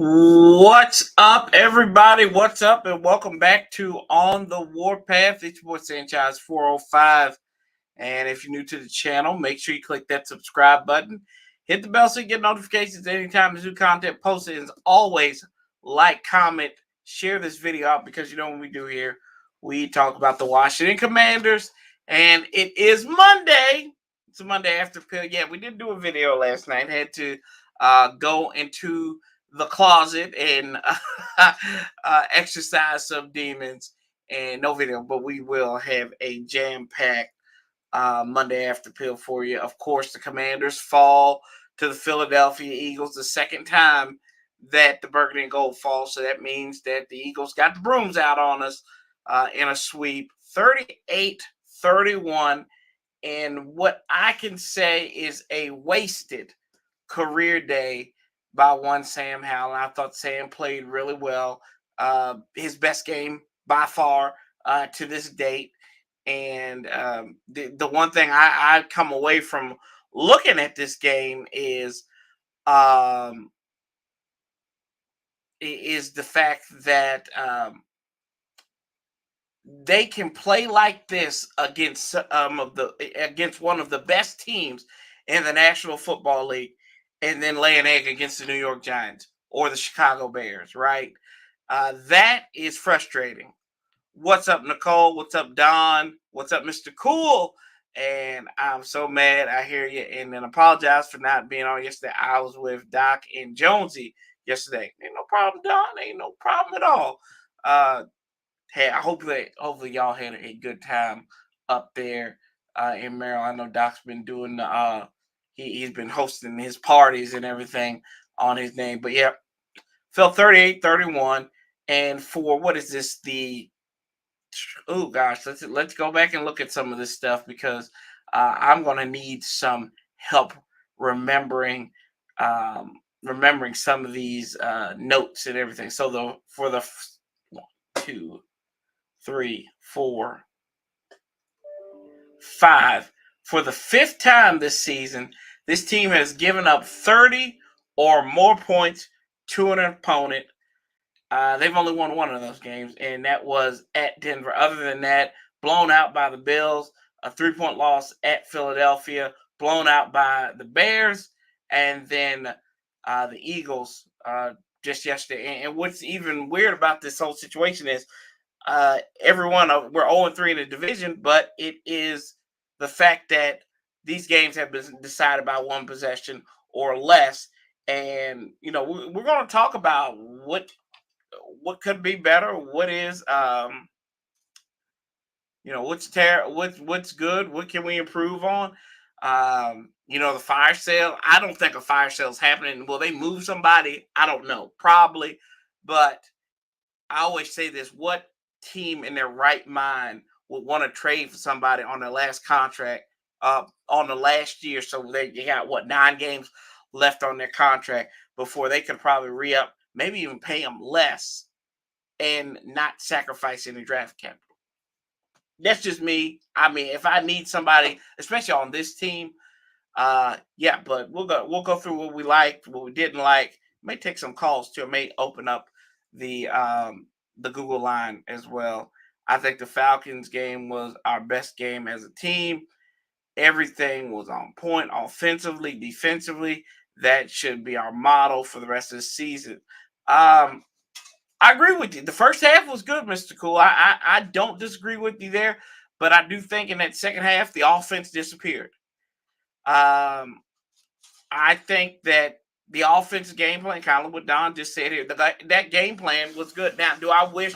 What's up, everybody? What's up, and welcome back to On the Warpath. It's your boy Sanchez 405. And if you're new to the channel, make sure you click that subscribe button. Hit the bell so you get notifications anytime there's new content posted. And as always, like, comment, share this video out because you know what we do here. We talk about the Washington Commanders, and it is Monday. It's a Monday after pill. Yeah, we did do a video last night. Had to go into the closet and exercise some demons, and no video, but we will have a jam-packed Monday after pill for you. Of course, the Commanders fall to the Philadelphia Eagles the second time that the Burgundy and Gold fall. So that means that the Eagles got the brooms out on us in a sweep, 38-31. And what I can say is a wasted career day by one Sam Howell. I thought Sam played really well. His best game by far to this date. And the one thing I come away from looking at this game is the fact that they can play like this against against one of the best teams in the National Football League, and then lay an egg against the New York Giants or the Chicago Bears, right? That is frustrating. What's up, Nicole? What's up, Don? What's up, Mr. Cool? And I'm so mad. I hear you. And then apologize for not being on yesterday. I was with Doc and Jonesy yesterday. Ain't no problem, Don. Ain't no problem at all. Hey, hopefully y'all had a good time up there in Maryland. I know Doc's been doing he's been hosting his parties and everything on his name. But yeah, fell 38-31. And for what is this? Oh gosh, let's go back and look at some of this stuff because I'm gonna need some help remembering some of these notes and everything. So for the 1, 2, 3, 4, 5. For the fifth time this season, this team has given up 30 or more points to an opponent. They've only won one of those games, and that was at Denver. Other than that, blown out by the Bills, a 3-point loss at Philadelphia, blown out by the Bears, and then the Eagles just yesterday. And what's even weird about this whole situation is we're 0-3 in the division, but it is the fact that these games have been decided by one possession or less. And, you know, we're going to talk about what could be better, what is what's good, what can we improve on. The fire sale, I don't think a fire sale is happening. Will they move somebody? I don't know, probably. But I always say this: what team in their right mind would want to trade for somebody on their last contract, on the last year? So they got 9 games left on their contract before they could probably re-up, maybe even pay them less and not sacrifice any draft capital. That's just me. I mean, if I need somebody, especially on this team, but we'll go through what we liked, what we didn't like. May take some calls too. May open up the Google line as well. I think the Falcons game was our best game as a team. Everything was on point offensively, defensively. That should be our model for the rest of the season. I agree with you. The first half was good, Mr. Cool. I don't disagree with you there, but I do think in that second half, the offense disappeared. I think that the offensive game plan, kind of what Don just said here, that game plan was good. Now, do I wish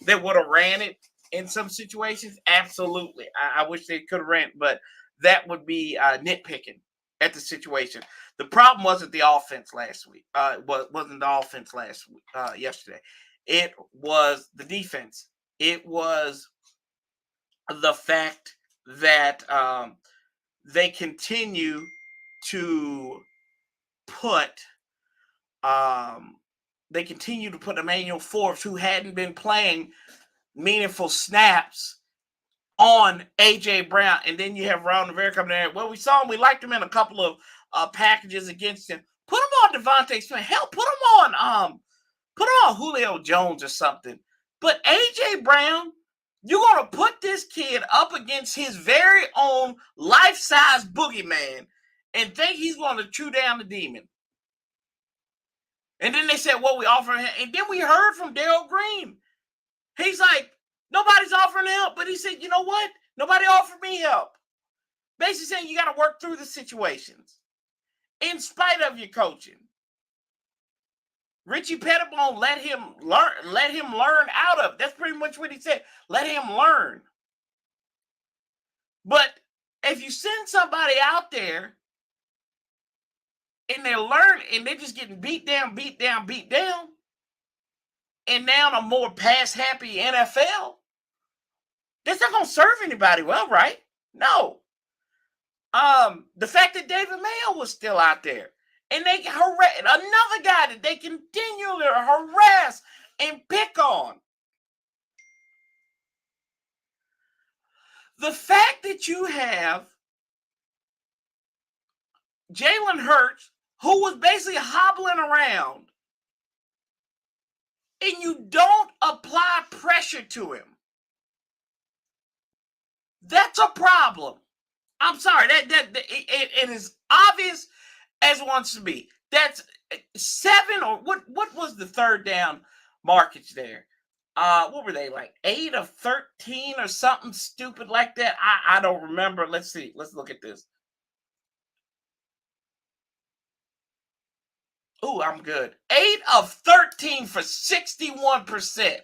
they would have ran it in some situations? Absolutely. I wish they could have ran it, but that would be nitpicking at the situation. The problem wasn't the offense last week. Wasn't the offense yesterday. It was the defense. It was the fact that they continue to put Emmanuel Forbes, who hadn't been playing meaningful snaps, on A.J. Brown. And then you have Ron Rivera coming in. Well, we saw him. We liked him in a couple of packages against him. Put him on Devontae Smith. Hell, put him on Julio Jones or something. But A.J. Brown, you're going to put this kid up against his very own life-size boogeyman and think he's going to chew down the demon. And then they said, well, we offer him. And then we heard from Darryl Green. He's like, nobody's offering help. But he said, you know what? Nobody offered me help. Basically saying you got to work through the situations in spite of your coaching. Richie Pettibone let him learn out of. That's pretty much what he said. Let him learn. But if you send somebody out there and they learn and they're just getting beat down, and now in a more pass-happy NFL, that's not going to serve anybody well, right? No. The fact that David Mayo was still out there, and they harass another guy that they continually harass and pick on. The fact that you have Jalen Hurts, who was basically hobbling around, and you don't apply pressure to him, that's a problem. I'm sorry, it is obvious as it wants to be. That's 7 or what was the third down markage there? What were they, like 8 of 13 or something stupid like that? I don't remember. Let's see. Let's look at this. Ooh, I'm good. 8 of 13 for 61%.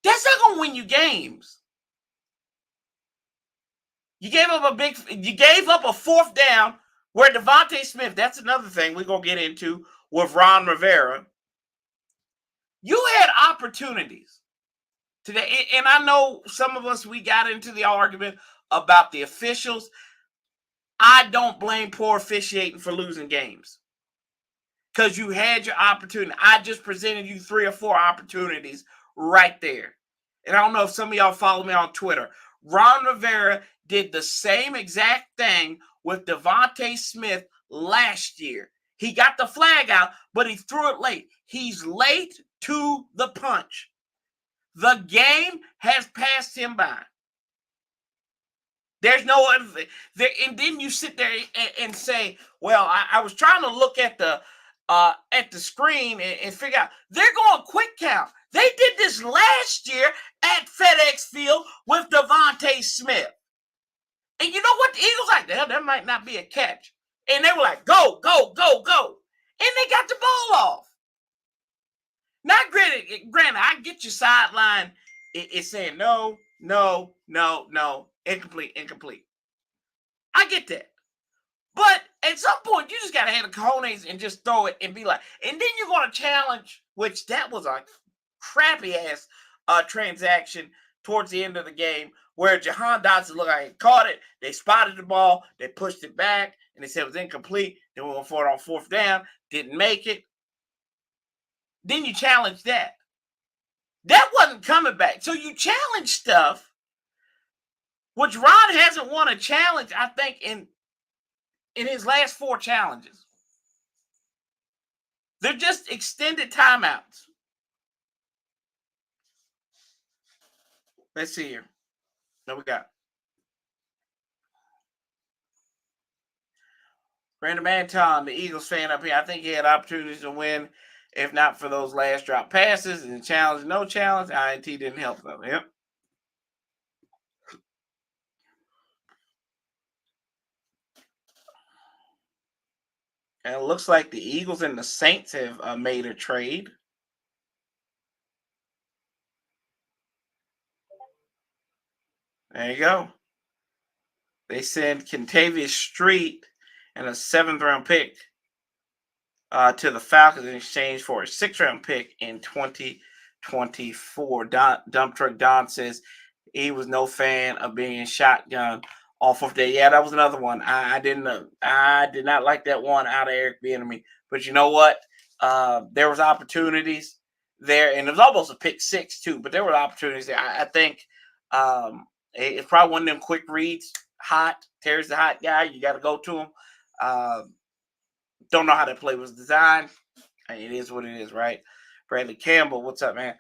That's not gonna win you games. You gave up a fourth down where Devontae Smith, that's another thing we're going to get into with Ron Rivera. You had opportunities today. And I know some of us, we got into the argument about the officials. I don't blame poor officiating for losing games because you had your opportunity. I just presented you 3 or 4 opportunities right there. And I don't know if some of y'all follow me on Twitter. Ron Rivera did the same exact thing with Devontae Smith last year. He got the flag out, but he threw it late. He's late to the punch. The game has passed him by. There's no other thing. And then you sit there and say, well, I was trying to look at the screen and figure out. They're going quick count. They did this last year at FedEx Field with Devontae Smith. And you know what? The Eagles like, that might not be a catch. And they were like, go, go, go, go. And they got the ball off. Now, granted, I get your sideline. It's saying no, incomplete. I get that. But at some point, you just got to have the cojones and just throw it and be like, and then you're going to challenge, which that was a crappy-ass transaction towards the end of the game where Jahan Dotson looked like he caught it. They spotted the ball. They pushed it back, and they said it was incomplete. Then we went for it on 4th down. Didn't make it. Then you challenge that. That wasn't coming back. So you challenge stuff, which Ron hasn't won a challenge, I think, in his last 4 challenges. They're just extended timeouts. Let's see here. What we got? Brandon Anton, the Eagles fan up here. I think he had opportunities to win, if not for those last drop passes and challenge, no challenge. INT didn't help them. Yep. And it looks like the Eagles and the Saints have made a trade. There you go. They send Kentavious Street and a 7th-round pick to the Falcons in exchange for a 6th-round pick in 2024. Dump Truck Don says he was no fan of being shotgun off of that. Yeah, that was another one. I did not like that one out of Eric Bieniemy. But you know what? There was opportunities there, and it was almost a pick 6 too. But there were opportunities there. I think it's probably one of them quick reads. Hot. Terry's the hot guy. You got to go to him. Don't know how that play was designed. It is what it is, right? Bradley Campbell, what's up, man?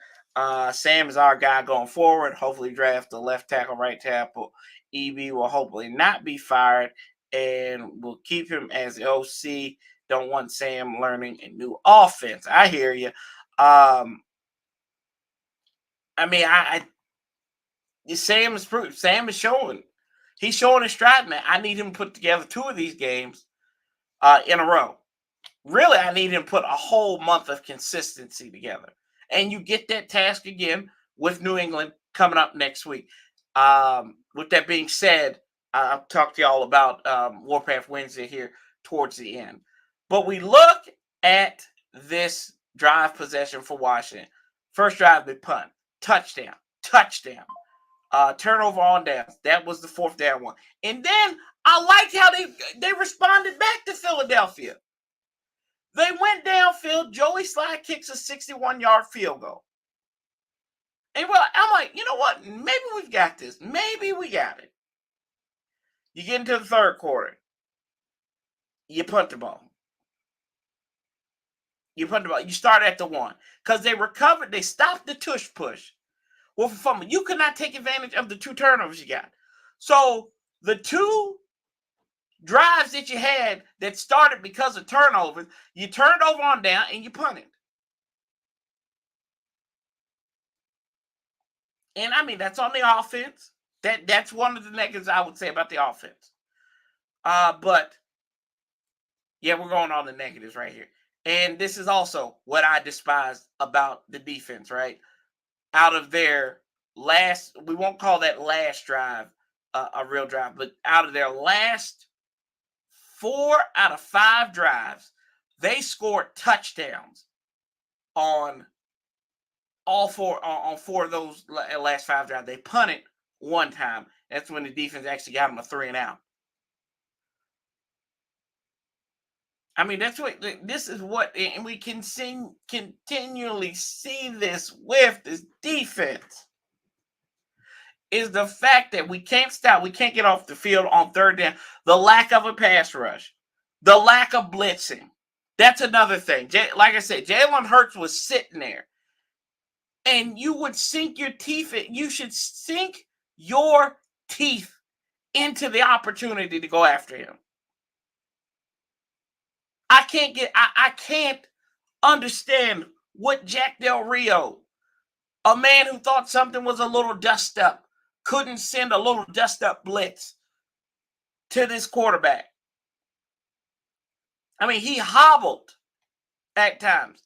Sam is our guy going forward. Hopefully draft the left tackle, right tackle. EB will hopefully not be fired, and we'll keep him as the OC. Don't want Sam learning a new offense. I hear you. Sam is proof. Sam is showing. He's showing his stride, man. I need him to put together 2 of these games in a row. Really, I need him to put a whole month of consistency together. And you get that task again with New England coming up next week. With that being said, I'll talk to y'all about Warpath Wednesday here towards the end. But we look at this drive possession for Washington. First drive, they punt. Touchdown. Turnover on downs. That was the 4th down one. And then I liked how they responded back to Philadelphia. They went downfield. Joey Slye kicks a 61-yard field goal. And well, I'm like, you know what? Maybe we've got this. Maybe we got it. You get into the 3rd quarter. You punt the ball. You start at the 1. Because they recovered. They stopped the tush push. Well, for fumble, you could not take advantage of the 2 turnovers you got. So the 2 drives that you had that started because of turnovers, you turned over on down and you punted. And I mean, that's on the offense. That's one of the negatives I would say about the offense. But yeah, we're going on the negatives right here. And this is also what I despise about the defense, right? Out of their last, we won't call that last drive a real drive, but out of their last 4 out of 5 drives, they scored touchdowns on all 4 of those last 5 drives. They punted 1 time. That's when the defense actually got them a 3 and out. I mean, this is what, and we can continually see this with this defense, is the fact that we can't stop. We can't get off the field on 3rd down. The lack of a pass rush. The lack of blitzing. That's another thing. Like I said, Jalen Hurts was sitting there. And you would sink your teeth. You should sink your teeth into the opportunity to go after him. I can't understand what Jack Del Rio, a man who thought something was a little dust up, couldn't send a little dust up blitz to this quarterback. I mean, he hobbled at times.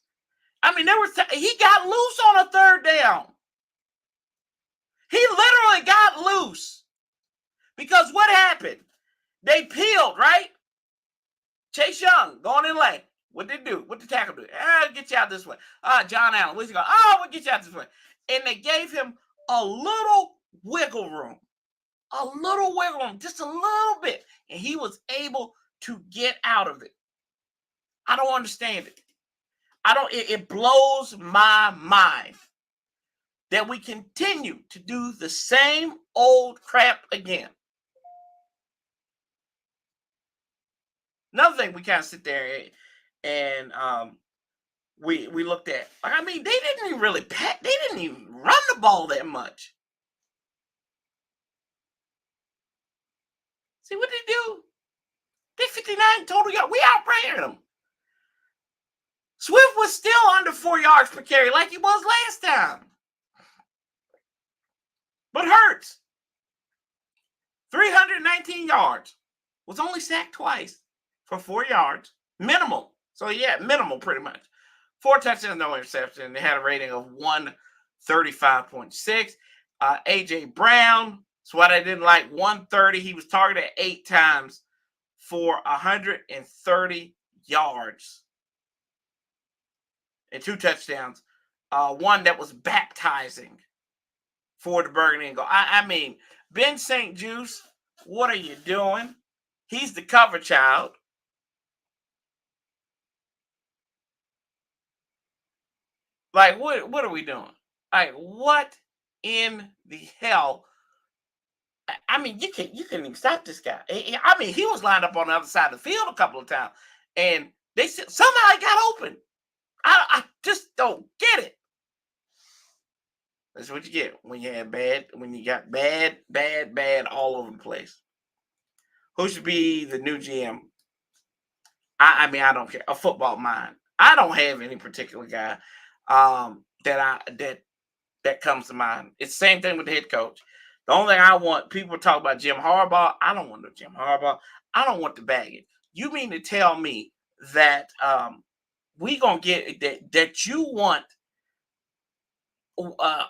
I mean, he got loose on a 3rd down. He literally got loose. Because what happened? They peeled, right? Chase Young going in lane. What did they do? What did the tackle do? Get you out this way. John Allen, where's he going? We'll get you out this way. And they gave him a little wiggle room. Just a little bit. And he was able to get out of it. I don't understand it. It blows my mind that we continue to do the same old crap again. Another thing we kind of sit there and we looked at. I mean, they didn't even really they didn't even run the ball that much. See what they do? They 59 total yards. We outran them. Swift was still under 4 yards per carry like he was last time. But Hurts, 319 yards, was only sacked twice for 4 yards. Minimal. So, yeah, minimal pretty much. 4 touchdowns, no interception. They had a rating of 135.6. A.J. Brown, that's what I didn't like, 130. He was targeted 8 times for 130 yards and 2 touchdowns. One that was baptizing for the Burgundy and Gold. I mean, Ben St. Juice, what are you doing? He's the cover child. Like, what are we doing? Like, what in the hell? I mean, you can't even stop this guy. I mean, he was lined up on the other side of the field a couple of times. And They said somehow it got open. I just don't get it. That's what you get when you got bad all over the place. Who should be the new GM? I mean, I don't care. A football mind. I don't have any particular guy that comes to mind. It's the same thing with the head coach. The only thing I want, people talk about Jim Harbaugh. I don't want no Jim Harbaugh. I don't want the baggage. You mean to tell me that we gonna get that you want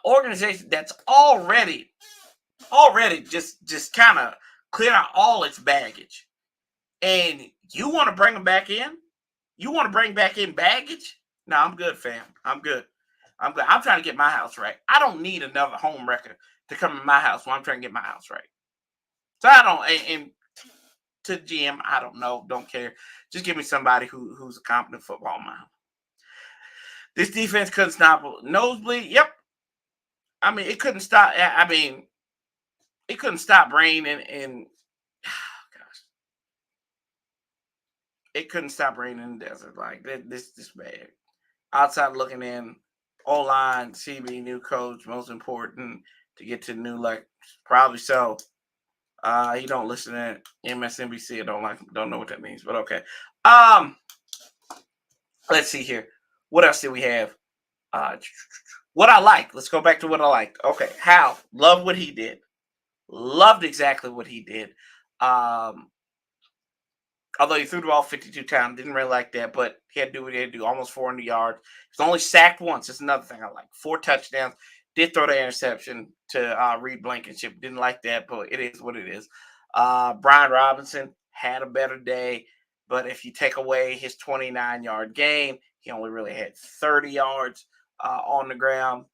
organization that's already just kind of clear out all its baggage, and you want to bring them back in? You want to bring back in baggage? No, I'm good, fam. I'm good. I'm trying to get my house right. I don't need another home wrecker to come in my house when I'm trying to get my house right. So I don't. And to GM, I don't know. Don't care. Just give me somebody who's a competent football mind. This defense couldn't stop nosebleed. Yep. I mean, it couldn't stop. I mean, it couldn't stop rain and gosh, it couldn't stop raining in the desert. Like this bad. Outside looking in, O-line, CB, new coach, most important to get to new, like, probably so. You don't listen to MSNBC. I don't know what that means, but okay. Let's see here. What else did we have? What I like. Let's go back to what I liked. Okay, Howell. Loved what he did. Loved exactly what he did. Although he threw the ball 52 times, didn't really like that, but he had to do what he had to do, almost 400 yards. He was only sacked once. That's another thing I like. 4 touchdowns. Did throw the interception to Reed Blankenship. Didn't like that, but it is what it is. Brian Robinson had a better day, but if you take away his 29-yard game, he only really had 30 yards on the ground.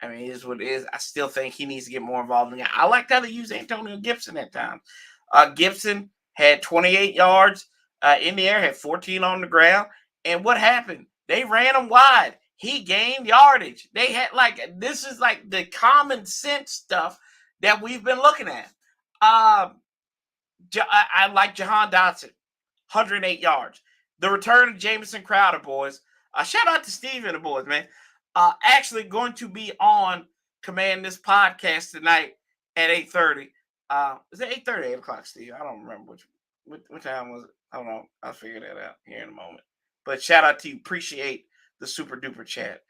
I mean, it is what it is. I still think he needs to get more involved in that. I like how they use Antonio Gibson at times. Gibson had 28 yards in the air, had 14 on the ground. And what happened? They ran him wide. He gained yardage. They had this is like the common sense stuff that we've been looking at. I like Jahan Dotson, 108 yards. The return of Jamison Crowder, boys. Shout out to Steve and the boys, man. Actually going to be on Command This Podcast tonight at 8:30. Is it 8:30, 8 o'clock, Steve? I don't remember what time was it. I don't know. I'll figure that out here in a moment. But shout out to you. Appreciate the super duper chat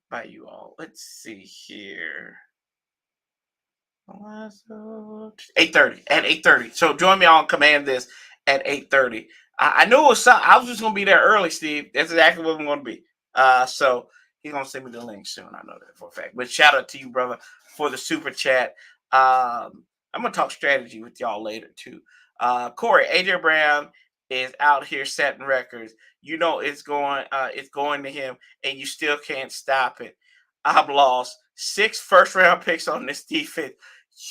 by you all. Let's see here. 8:30 at 8:30. So join me on Command This at 8:30. I knew it was something. I was just gonna be there early, Steve. That's exactly what I'm gonna be. So he's gonna send me the link soon. I know that for a fact. But shout out to you, brother, for the super chat. I'm gonna talk strategy with y'all later too. Corey, AJ Brown is out here setting records. You know it's going to him, and you still can't stop it. I've lost 6 first-round picks on this defense.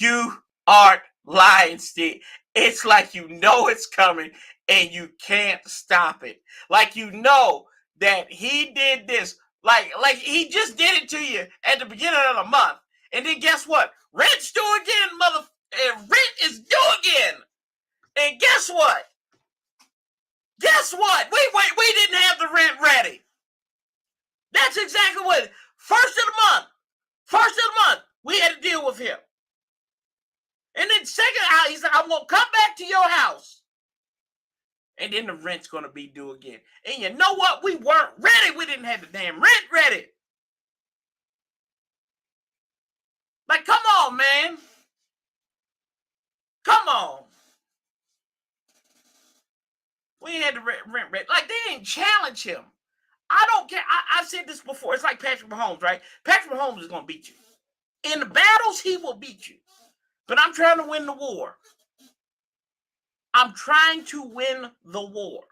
You aren't lying, Steve. It's like you know it's coming, and you can't stop it. Like you know that he did this. Like he just did it to you at the beginning of the month. And then guess what? Rent's due again, rent is due again. And guess what? Guess what? We didn't have the rent ready. That's exactly what. First of the month, we had to deal with him. And then second out, he said, I'm going to come back to your house. And then the rent's going to be due again. And you know what? We weren't ready. We didn't have the damn rent ready. Like, come on, man. Come on. We ain't had the rent ready. Like, they didn't challenge him. I don't care. I've said this before. It's like Patrick Mahomes, right? Patrick Mahomes is going to beat you. In the battles, he will beat you. But I'm trying to win the war. I'm trying to win the war.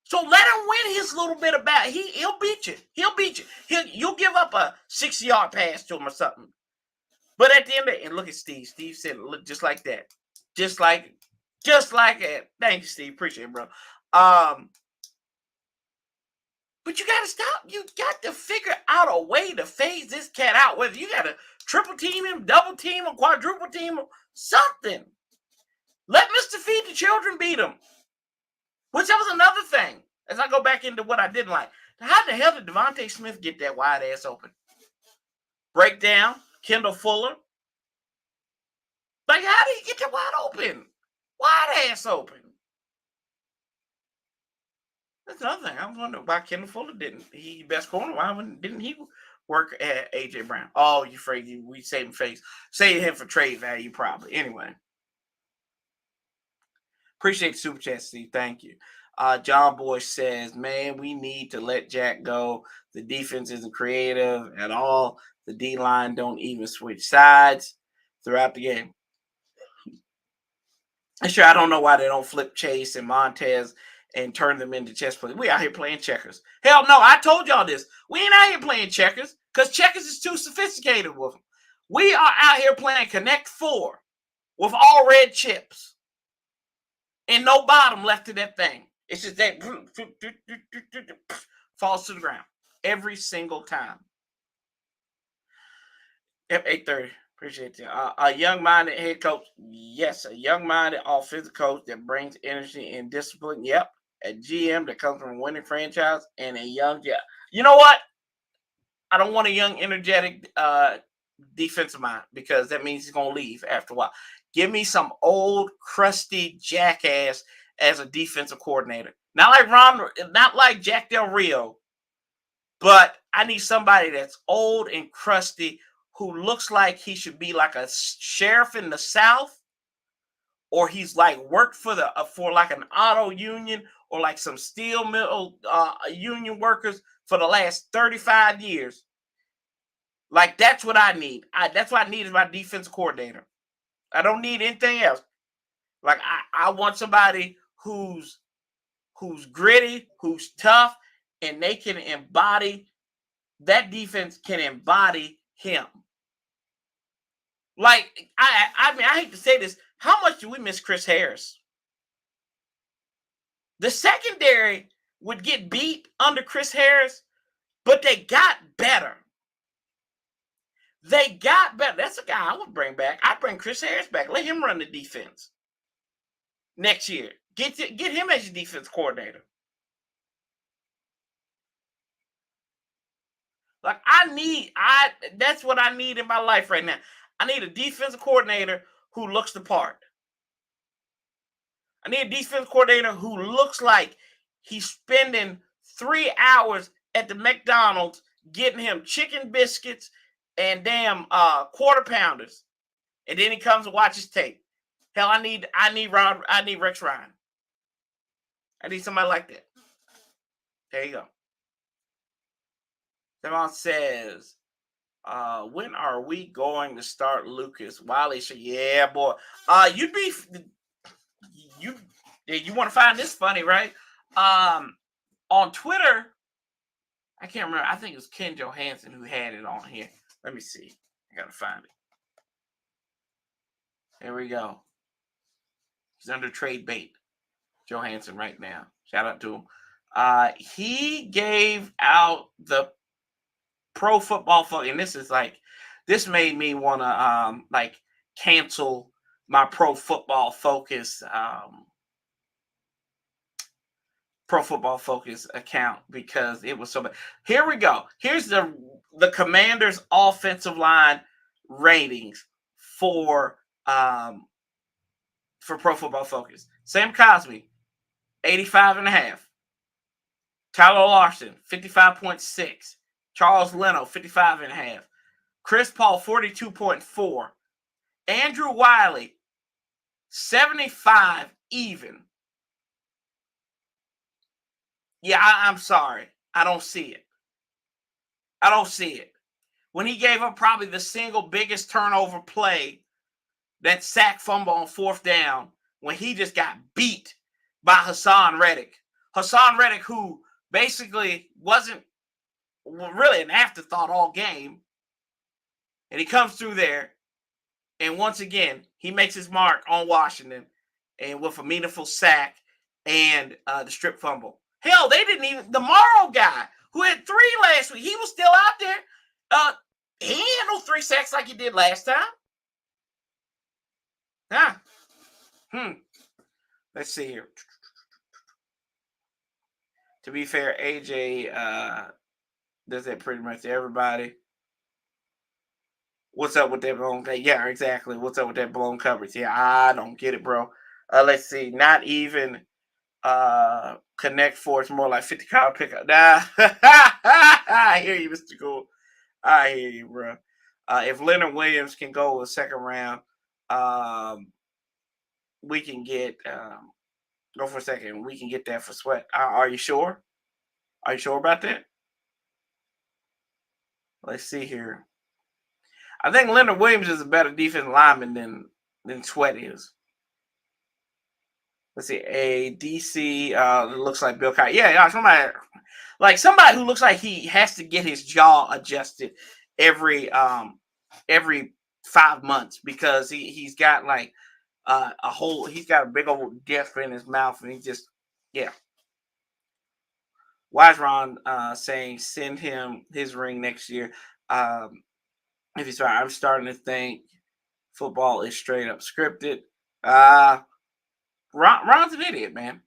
So let him win his little bit of battle. He'll beat you. He'll beat you. You'll give up a 60-yard pass to him or something. But at the end of it, and look at Steve. Steve said, look, just like that. Just like it. Thank you, Steve. Appreciate it, bro. But you got to stop. You got to figure out a way to phase this cat out. Whether you got to triple team him, double team him, quadruple team him, something. Let Mr. Feed the Children beat him. Which that was another thing. As I go back into what I didn't like. How the hell did Devontae Smith get that wide ass open? Breakdown, Kendall Fuller. Like, how did he get that wide open? Wide ass open. That's another thing. I was wondering why Kendall Fuller didn't. He best corner. Why didn't he work at AJ Brown? Oh, you afraid we save him face. Save him for trade value, probably. Anyway. Appreciate the super chat, Steve. Thank you. John Boy says, man, we need to let Jack go. The defense isn't creative at all. The D-line don't even switch sides throughout the game. And sure, I don't know why they don't flip Chase and Montez and turn them into chess players. We out here playing checkers. Hell no, I told y'all this. We ain't out here playing checkers because checkers is too sophisticated with them. We are out here playing Connect 4 with all red chips. And no bottom left to that thing. It's just that falls to the ground every single time. Yep, 8:30. Appreciate you. A young-minded head coach. Yes, a young-minded offensive coach that brings energy and discipline. Yep, a GM that comes from a winning franchise and a young. Yeah, you know what? I don't want a young, energetic defensive mind because that means he's gonna leave after a while. Give me some old, crusty jackass as a defensive coordinator. Not like Jack Del Rio, but I need somebody that's old and crusty who looks like he should be like a sheriff in the South, or he's like worked for like an auto union or like some steel mill union workers for the last 35 years. Like, that's what I need. That's what I need as my defensive coordinator. I don't need anything else. Like, I want somebody who's gritty, who's tough, and they can embody, that defense can embody him. Like, I mean, I hate to say this. How much do we miss Chris Harris? The secondary would get beat under Chris Harris, but they got better. They got better. That's a guy I would bring back. I'd bring Chris Harris back. Let him run the defense next year. Get him as your defense coordinator. Like, that's what I need in my life right now. I need a defensive coordinator who looks the part. I need a defense coordinator who looks like he's spending 3 hours at the McDonald's getting him chicken biscuits and damn quarter pounders, and then he comes and watches tape. Hell, I need Rex Ryan. I need somebody like that. There you go. Devon says, when are we going to start Lucas Wiley? So yeah, boy. You want to find this funny, right? On Twitter, I can't remember. I think it was Ken Johansson who had it on here. Let me see. I gotta find it. There we go. He's under trade bait. Johansson right now. Shout out to him. He gave out the Pro Football Focus, and this made me want to cancel my Pro Football Focus account because it was so bad. Here we go. Here's the Commanders' offensive line ratings for Pro Football Focus. Sam Cosmi, 85.5. Tyler Larson, 55.6. Charles Leno, 55.5. Chris Paul, 42.4. Andrew Wiley, 75 even. Yeah, I'm sorry. I don't see it. When he gave up probably the single biggest turnover play, that sack fumble on 4th down, when he just got beat by Hassan Reddick. Hassan Reddick, who basically wasn't really an afterthought all game. And he comes through there, and once again, he makes his mark on Washington, and with a meaningful sack and the strip fumble. Hell, they didn't even, the Morrow guy, who had 3 last week, he was still out there. He had no 3 sacks like he did last time. Let's see here. To be fair, AJ does that pretty much to everybody. What's up with that blown coverage? Yeah, exactly. What's up with that blown coverage? Yeah, I don't get it, bro. Let's see. Not even Connect Four. It's more like 50 car pickup. Nah. I hear you, Mr. Cool. I hear you, bro. If Leonard Williams can go a second round, we can get go for a second. We can get that for Sweat. Are you sure? Are you sure about that? Let's see here. I think Leonard Williams is a better defensive lineman than Sweat is. Let's see, a DC looks like Bill Cosby. Yeah, somebody who looks like he has to get his jaw adjusted every 5 months because he's got like he's got a big old dip in his mouth and he just Why is Ron saying send him his ring next year? If he's right, I'm starting to think football is straight up scripted. Ron's an idiot, man,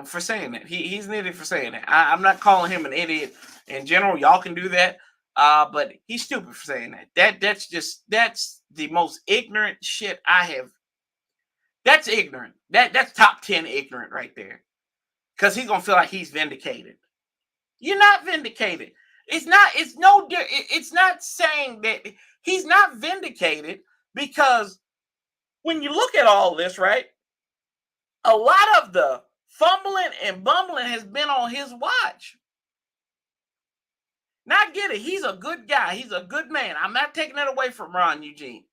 for saying that. He's an idiot for saying that. I'm not calling him an idiot in general. Y'all can do that. But he's stupid for saying that. That's the most ignorant shit I have. That's ignorant. That's top 10 ignorant right there. Because he's gonna feel like he's vindicated. You're not vindicated. It's not saying that he's not vindicated because when you look at all this, right? A lot of the fumbling and bumbling has been on his watch. Now I get it. He's a good guy. He's a good man. I'm not taking that away from Ron Eugene.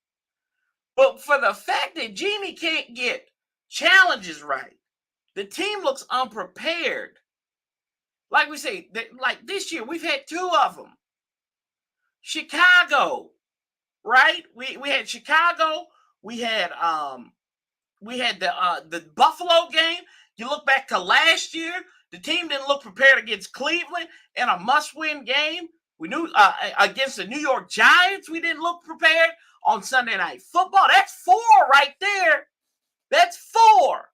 But for the fact that Genie can't get challenges right, the team looks unprepared. Like we say, like this year, we've had 2 of them. Chicago, right? We had Chicago. We had the Buffalo game. You look back to last year, the team didn't look prepared against Cleveland in a must-win game. We knew against the New York Giants, we didn't look prepared on Sunday Night Football. That's 4 right there. That's 4.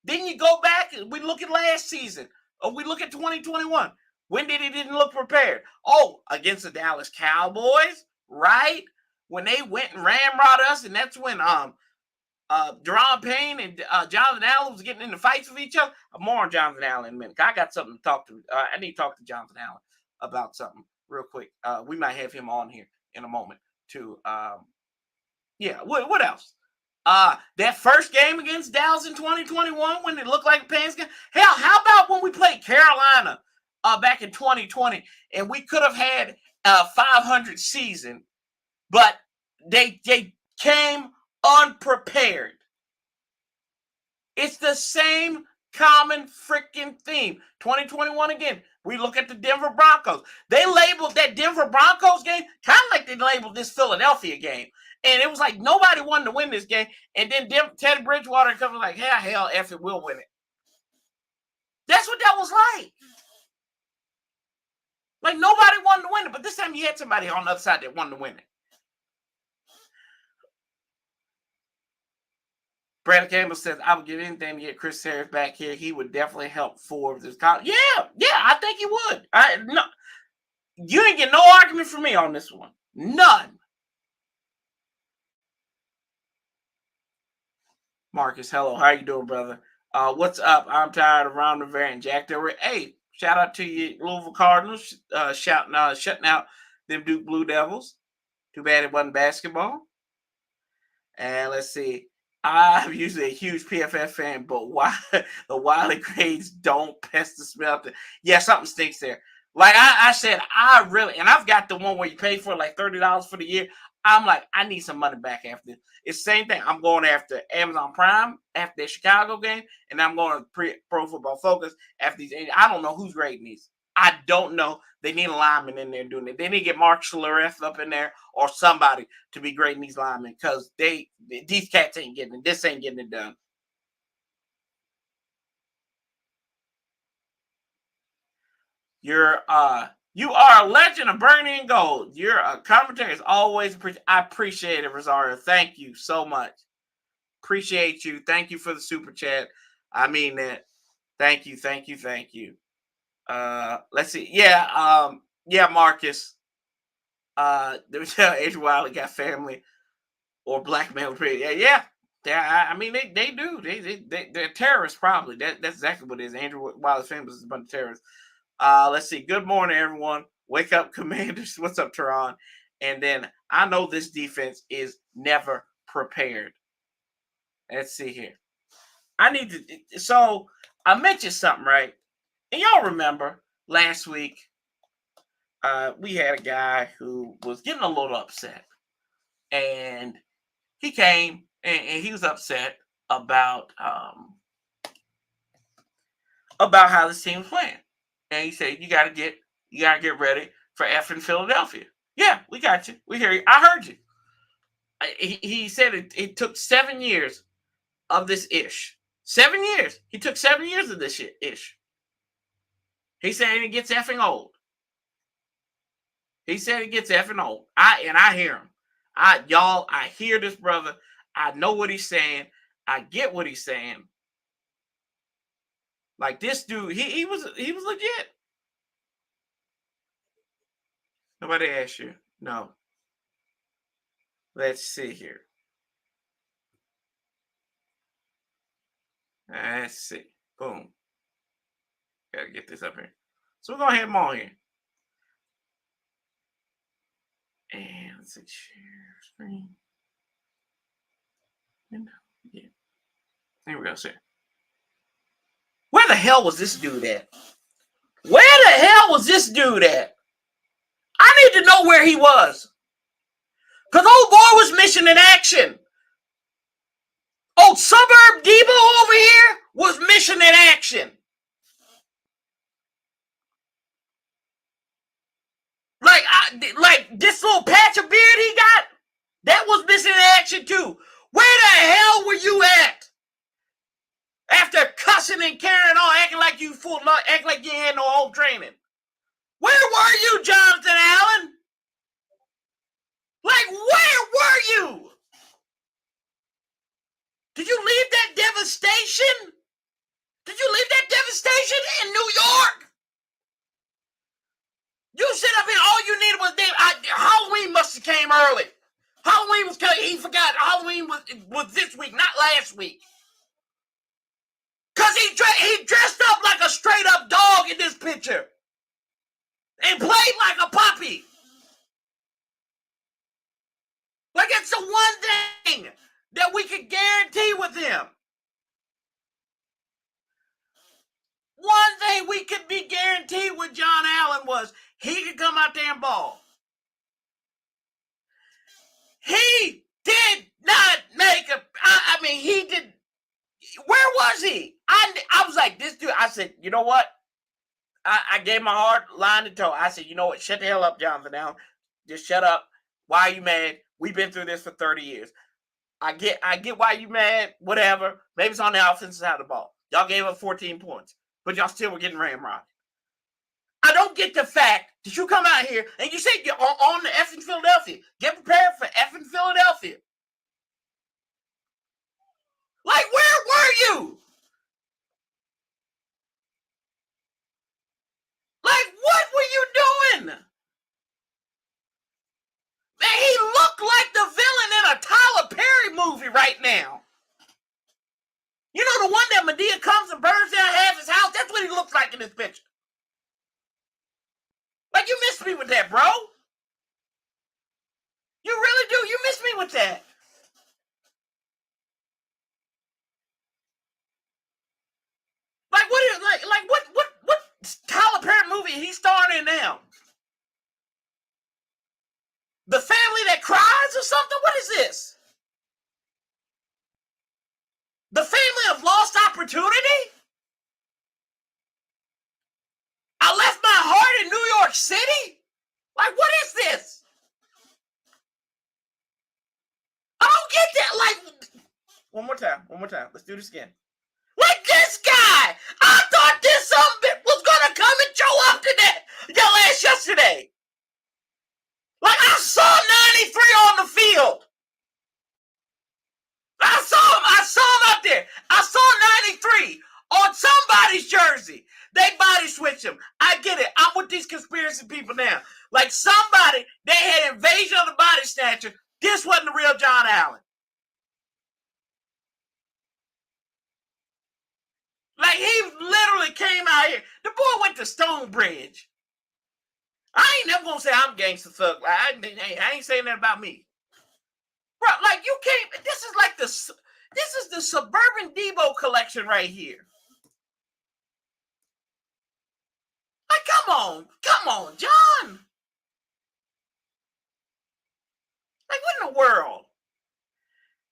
Then you go back and we look at last season. Or we look at 2021. When did he didn't look prepared? Oh, against the Dallas Cowboys, right? When they went and ramrod us, and that's when Deron Payne and Jonathan Allen was getting into fights with each other. More on Jonathan Allen in a minute. I got something to talk to. I need to talk to Jonathan Allen about something real quick. We might have him on here in a moment too. What else? That first game against Dallas in 2021 when it looked like a Payne's game. Hell, how about when we played Carolina back in 2020 and we could have had a 500 season, but they came unprepared. It's the same common freaking theme. 2021 again. We look at the Denver Broncos. They labeled that Denver Broncos game kind of like they labeled this Philadelphia game. And it was like nobody wanted to win this game. And then Teddy Bridgewater comes like, hell, F it, we'll win it. That's what that was like. Like nobody wanted to win it. But this time you had somebody on the other side that wanted to win it. Brandon Campbell says, I would give anything to get Chris Harris back here. He would definitely help Forbes. Yeah, I think he would. No, you ain't get no argument from me on this one. None. Marcus, hello. How you doing, brother? What's up? I'm tired of Ron Rivera and Jack Del Rio. Hey, shout out to you, Louisville Cardinals, shutting out them Duke Blue Devils. Too bad it wasn't basketball. And let's see. I'm usually a huge PFF fan, but why the Wiley grades don't pest the smell? Yeah, something stinks there. Like I said, I really, and I've got the one where you pay for like $30 for the year. I'm like, I need some money back after this. It's the same thing. I'm going after Amazon Prime after the Chicago game, and I'm going to Pro Football Focus after these. I don't know who's grading these. I don't know. They need a lineman in there doing it. They need to get Mark Schlereth up in there or somebody to be grading these linemen because these cats ain't getting it. This ain't getting it done. You are a legend of Burning and Gold. Your commentary is always I appreciate it, Rosario. Thank you so much. Appreciate you. Thank you for the super chat. I mean that. Thank you. Let's see. Yeah, Marcus. They were telling Adrian Wiley got family or blackmail. Yeah. I mean, they do. They're terrorists, probably. That's exactly what it is. Andrew Wiley's family is a bunch of terrorists. Let's see. Good morning, everyone. Wake up, Commanders. What's up, Tehran? And then I know this defense is never prepared. Let's see here. So I mentioned something, right? And y'all remember last week, we had a guy who was getting a little upset. And he came and he was upset about how this team was playing. And he said, you gotta get ready for effing Philadelphia. Yeah, we got you. We hear you. I heard you. He said it took 7 years of this ish. 7 years. He took 7 years of this shit ish. He said it gets effing old. He said it gets effing old. I hear him. I hear this brother. I know what he's saying. I get what he's saying. Like this dude, he was legit. Nobody asked you. No. Let's see here. Let's see. Boom. Gotta get this up here. So we're gonna have him on here. And let's see, share screen. Yeah. There we go, sir. Where the hell was this dude at? Where the hell was this dude at? I need to know where he was. Because old boy was mission in action. Old suburb Debo over here was mission in action. Like this little patch of beard he got, that was missing in action too. Where the hell were you at? After cussing and carrying on, acting like you acting like you had no home training. Where were you, Jonathan Allen? Like, where were you? Did you leave that devastation? Did you leave that devastation in New York? You sit up here, all you needed was Halloween must have came early. Halloween was coming, he forgot Halloween was this week, not last week. Because he dressed up like a straight up dog in this picture. And played like a puppy. Like it's the one thing that we could guarantee with him. One thing we could be guaranteed with John Allen was he could come out there and ball. He did not make he did. Where was he? I was like, this dude, I said, you know what? I gave my heart line and toe. I said, you know what? Shut the hell up, Jonathan Allen. Just shut up. Why are you mad? We've been through this for 30 years. I get why you mad. Whatever. Maybe it's on the offensive side of the ball. Y'all gave up 14 points, but y'all still were getting ramrodded. I don't get the fact that you come out here and you say you're on the effing Philadelphia. Get prepared for effing Philadelphia. Like, where were you? Like, what were you doing? Man, he looked like the villain in a Tyler Perry movie right now. You know the one that Medea comes and burns down half his house? That's what he looks like in this picture. Like, you missed me with that, bro. You really do. You missed me with that. Like, what Tyler Perry movie he's starring in now? The Family That Cries or something? What is this? The Family of Lost Opportunity? I left my heart in New York City? Like, what is this? I don't get that. Like, one more time. Let's do this again. Like this guy! I thought this something was gonna come and show up today. Your ass yesterday. Like, I saw 93 on the field. I saw him out there. I saw 93 on somebody somebody's jersey. They body switch him. I get it. I'm with these conspiracy people now. Like somebody, they had Invasion of the Body Snatcher. This wasn't the real John Allen. Like he literally came out here. The boy went to Stonebridge. I ain't never gonna say I'm gangster thug. Like, I ain't saying that about me. Bro, like you can't. This is the Suburban Debo collection right here. Like, come on, John. Like, what in the world?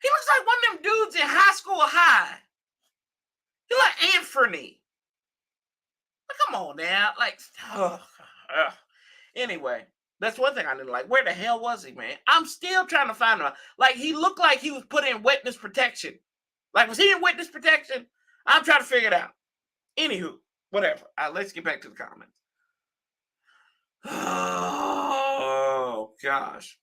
He looks like one of them dudes in high school high. He like Anthony. Like, come on now. Like, anyway, that's one thing I didn't like. Where the hell was he, man? I'm still trying to find him. Like, he looked like he was put in witness protection. Like, was he in witness protection? I'm trying to figure it out. Anywho, whatever. Let's get back to the comments. Oh, gosh.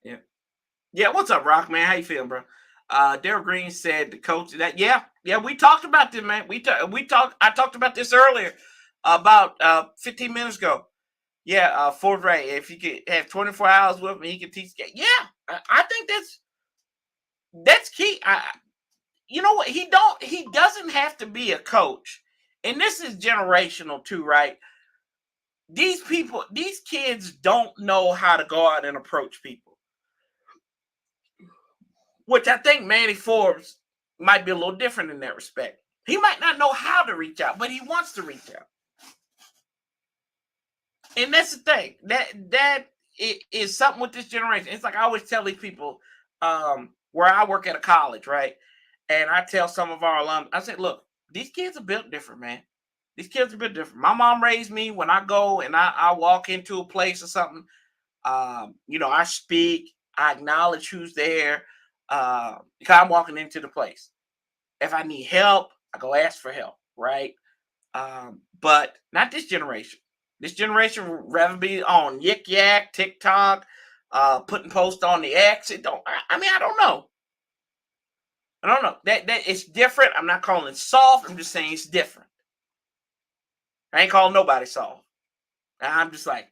Yeah. Yeah, what's up, Rock, man? How you feeling, bro? Daryl Green said the coach that we talked about this, man. I talked about this earlier about 15 minutes ago. Yeah, Ford Ray, if he could have 24 hours with him, he could teach. Yeah, I think that's key. You know what? He doesn't have to be a coach. And this is generational too, right? These kids don't know how to go out and approach people. Which I think Manny Forbes might be a little different in that respect. He might not know how to reach out, but he wants to reach out. And that's the thing. That is something with this generation. It's like I always tell these people, where I work at a college, right? And I tell some of our alums, I said, look, these kids are built different, man. These kids are built different. My mom raised me. When I go and I walk into a place or something, I speak, I acknowledge who's there, because I'm walking into the place. If I need help, I go ask for help, right? But not this generation. This generation would rather be on Yik Yak, TikTok, putting posts on the X. I don't know. That it's different. I'm not calling it soft. I'm just saying it's different. I ain't calling nobody soft. I'm just like,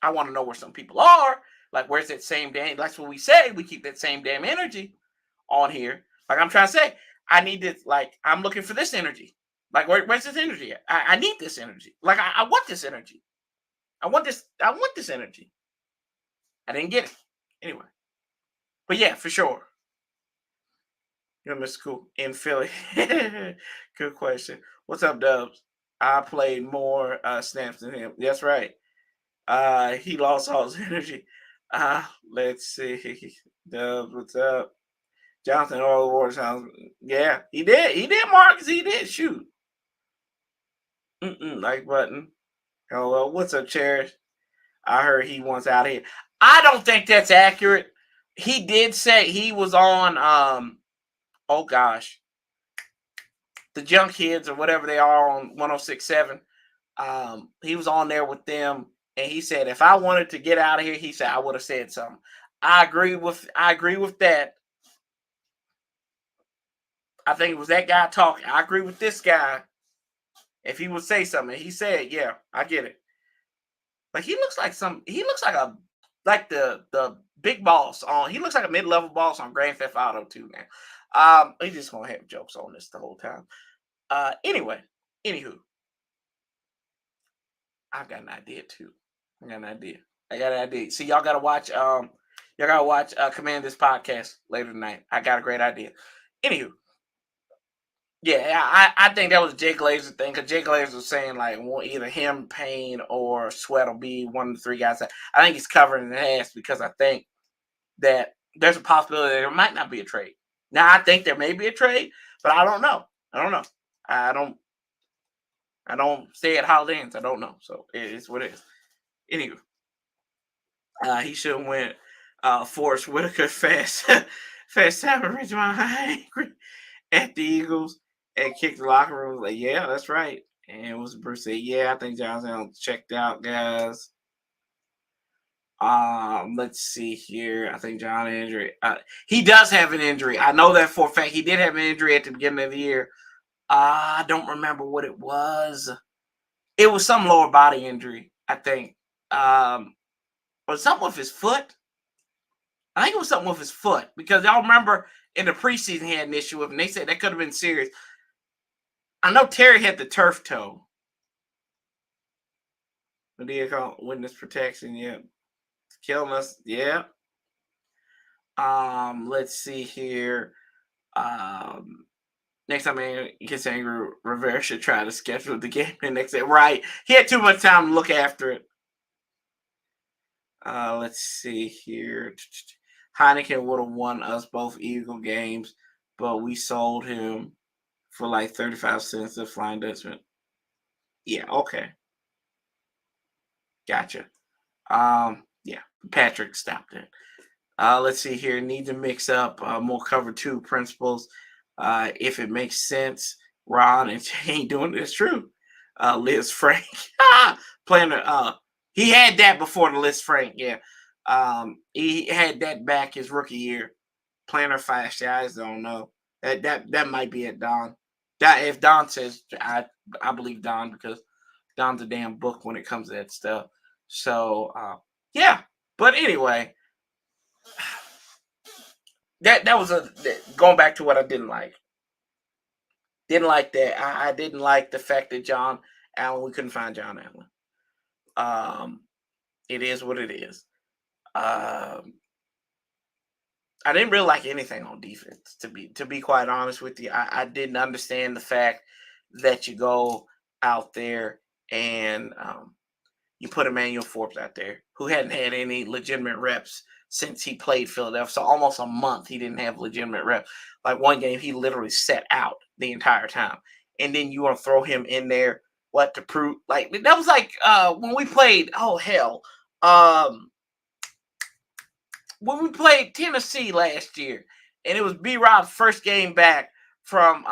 I want to know where some people are. Like, where's that same damn? That's what we say. We keep that same damn energy on here. Like I'm trying to say, I need this. Like I'm looking for this energy. Like where's this energy at? I need this energy. Like I want this energy. I want this energy. I didn't get it anyway. But yeah, for sure. You're Mr. Cool in Philly. Good question. What's up, Dubs? I played more snaps than him. That's right. He lost all his energy. Let's see. Dubs, what's up? Jonathan Oil Wars House. Yeah, he did. He did, Marcus. He did shoot. Like button. Hello, what's up, Cherish? I heard he wants out of here. I don't think that's accurate. He did say he was on oh gosh, the Junk Kids or whatever they are on 106.7. He was on there with them, and he said if I wanted to get out of here, he said I would have said something. I agree with that. I think it was that guy talking. I agree with this guy. If he would say something, he said, "Yeah, I get it." Like he looks like the big boss on. He looks like a mid-level boss on Grand Theft Auto 2 now. He's just gonna have jokes on this the whole time. Anyway, anywho, I've got an idea too. I got an idea. See, y'all gotta watch. Command This Podcast later tonight. I got a great idea. Anywho. Yeah, I think that was Jay Glazer thing because Jay Glazer was saying like either him, Payne, or Sweat will be one of the three guys. I think he's covering the ass because I think that there's a possibility there might not be a trade. Now I think there may be a trade, but I don't know. I don't stay at Holiday Inns. I don't know. So it's what it is. Anyway, he should have went Forrest Whitaker fast time in Ridgemont at the Eagles. And kicked the locker room. Like, yeah, that's right. And it was Bruce said, yeah, I think Johnson checked out, guys. Let's see here. I think John injury. He does have an injury. I know that for a fact. He did have an injury at the beginning of the year. I don't remember what it was. It was some lower body injury, I think. Or something with his foot. I think it was something with his foot because y'all remember in the preseason he had an issue with him. They said that could have been serious. I know Terry had the turf toe. What do you call witness protection? Yeah. Killing us. Yeah. Let's see here. Next time he gets angry, Rivera should try to schedule the game the next day. Right. He had too much time to look after it. Let's see here. Heineken would have won us both Eagle games, but we sold him for like 35 cents of Flying Dutchman. Yeah, okay. Gotcha. Yeah, Patrick stopped it. Let's see here. Need to mix up more cover two principles. If it makes sense, Ron and Jay ain't doing it. It's true. Liz Frank playing he had that before the Liz Frank, yeah. He had that back his rookie year. Planner fast guys don't know. That might be it, Don. That if Don says I believe Don because Don's a damn book when it comes to that stuff. So yeah. But anyway, that was going back to what I didn't like. Didn't like that. I didn't like the fact that John Allen, we couldn't find John Allen. It is what it is. I didn't really like anything on defense, to be quite honest with you. I didn't understand the fact that you go out there and you put Emmanuel Forbes out there who hadn't had any legitimate reps since he played Philadelphia. So almost a month he didn't have legitimate reps. Like one game he literally sat out the entire time. And then you want to throw him in there, what, to prove? Like that was like when we played, when we played Tennessee last year, and it was B-Rob's first game back from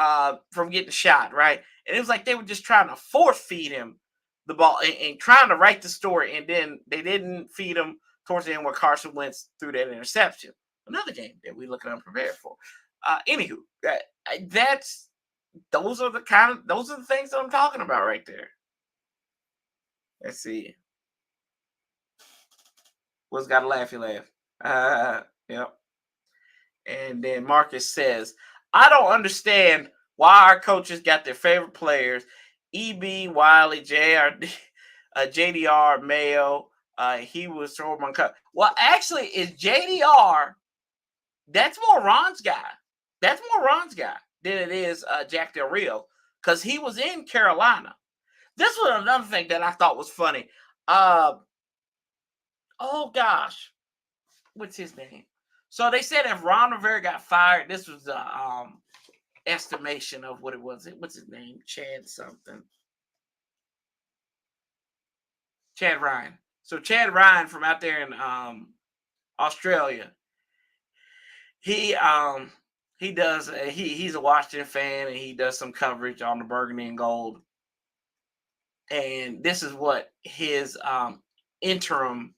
getting shot, right? And it was like they were just trying to force feed him the ball and trying to write the story, and then they didn't feed him towards the end where Carson Wentz threw that interception. Another game that we looking unprepared for. Anywho, those are the things that I'm talking about right there. Let's see. What's got a laughy laugh? Yep. And then Marcus says, I don't understand why our coaches got their favorite players, EB, Wiley, JDR, Mayo. He was throwing on cut. Well, actually, is JDR, that's more Ron's guy. That's more Ron's guy than it is Jack Del Rio, because he was in Carolina. This was another thing that I thought was funny. Oh, gosh. What's his name? So they said if Ron Rivera got fired, this was the estimation of what it was. What's his name? Chad something. Chad Ryan. So Chad Ryan from out there in Australia. He does he's a Washington fan, and he does some coverage on the Burgundy and Gold. And this is what his interim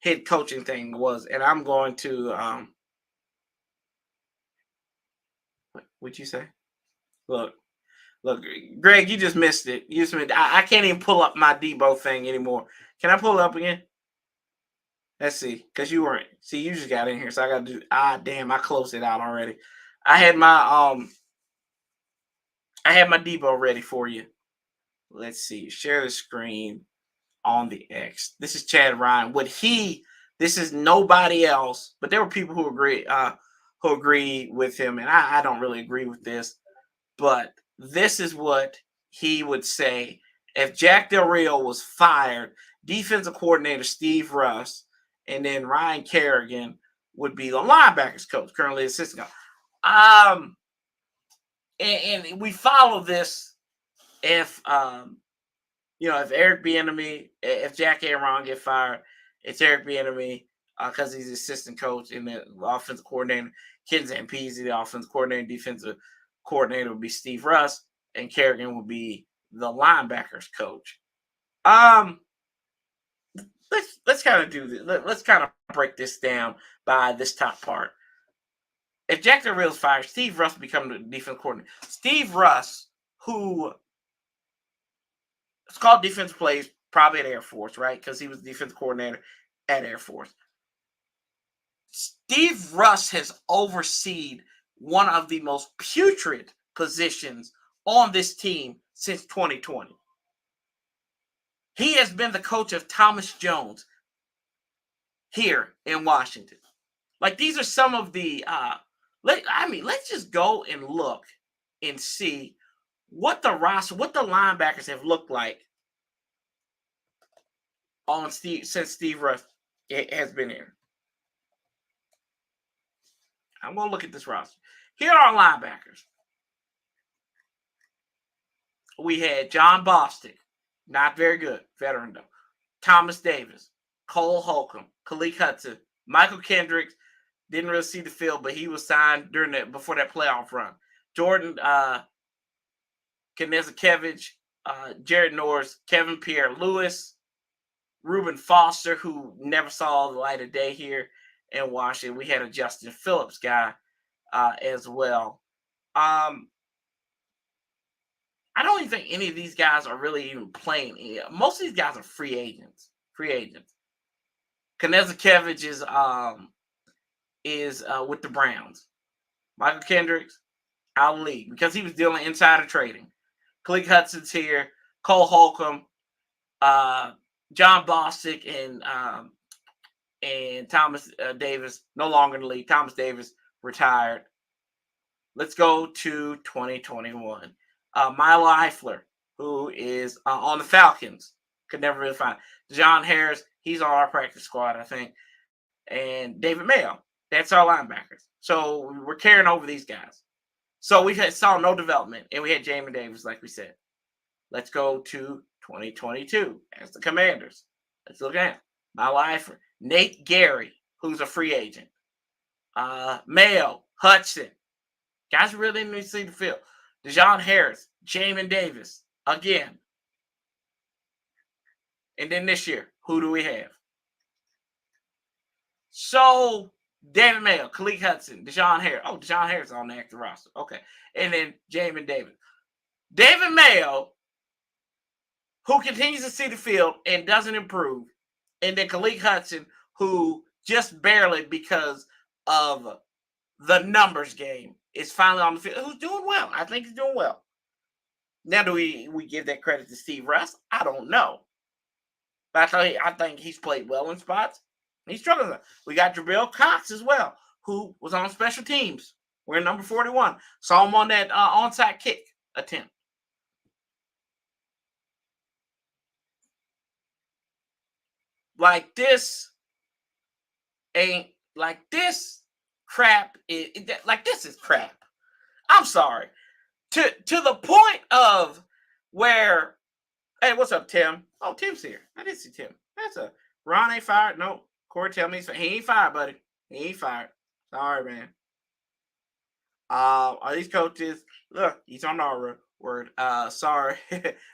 head coaching thing was. And I'm going to what'd you say? Look, Greg, you just missed it. I can't even pull up my Debo thing anymore. Can I pull it up again? Let's see, because you weren't. See, you just got in here, so I got to do. Damn, I closed it out already. I had my Debo ready for you. Let's see. Share the screen on the X. This is Chad Ryan. This is nobody else, but there were people who agree with him, and I don't really agree with this, but this is what he would say if Jack Del Rio was fired. Defensive coordinator Steve Russ, and then Ryan Kerrigan would be the linebackers coach, currently assistant coach. And we follow this if if Eric Bieniemy, if Jack and Ron get fired, it's Eric Bieniemy because he's the assistant coach, and the offensive coordinator Ken Zampese, the offensive coordinator, defensive coordinator would be Steve Russ, and Kerrigan would be the linebackers coach. Let's let's kind of do this. Let's kind of break this down by this top part. If Jack Del Rio's fired, Steve Russ become the defense coordinator. Steve Russ, who it's called defensive plays, probably at Air Force, right? Because he was defense coordinator at Air Force. Steve Russ has overseen one of the most putrid positions on this team since 2020. He has been the coach of Thomas Jones here in Washington. Like, these are some of the let's just go and look and see what the roster, what the linebackers have looked like since Steve Russ has been here. I'm going to look at this roster. Here are our linebackers. We had John Bostic, not very good, veteran though. Thomas Davis, Cole Holcomb, Khaleke Hudson, Michael Kendricks, didn't really see the field, but he was signed before that playoff run. Jordan Knezikevich, Jared Norris, Kevin Pierre-Louis, Reuben Foster, who never saw the light of day here in Washington. We had a Justin Phillips guy as well. I don't even think any of these guys are really even playing. Most of these guys are free agents. Knezikevich is with the Browns. Michael Kendricks out of the league because he was dealing insider trading. Khaleke Hudson's here. Cole Holcomb, John Bostic, and Thomas Davis no longer in the league. Thomas Davis retired. Let's go to 2021. Milo Eifler, who is on the Falcons, could never really find. John Harris, he's on our practice squad, I think. And David Mayo, that's our linebackers. So we're carrying over these guys. So we saw no development, and we had Jamin Davis, like we said. Let's go to 2022 as the Commanders. Let's look at him. Milo Eifler, Nate Gary, who's a free agent. Mayo, Hudson. Guys really need to see the field. Dejon Harris, Jamin Davis, again. And then this year, who do we have? So, David Mayo, Khaleke Hudson, Dejon Harris. Oh, Dejon Harris on the active roster. Okay. And then Jamin Davis. David Mayo, who continues to see the field and doesn't improve. And then Khaleke Hudson, who just barely, because of the numbers game, is finally on the field. Who's doing well. I think he's doing well. Now, do we give that credit to Steve Russ? I don't know. But I think he's played well in spots. He's struggling. We got Jabril Cox as well, who was on special teams. We're in number 41. Saw him on that onside kick attempt. Like this crap this is crap. I'm sorry. To the point of where, hey, what's up, Tim? Oh, Tim's here. I didn't see Tim. Ron ain't fired. No, Corey tell me he ain't fired, buddy. He ain't fired. Sorry, man. Are these coaches? Look, he's on our word. Sorry,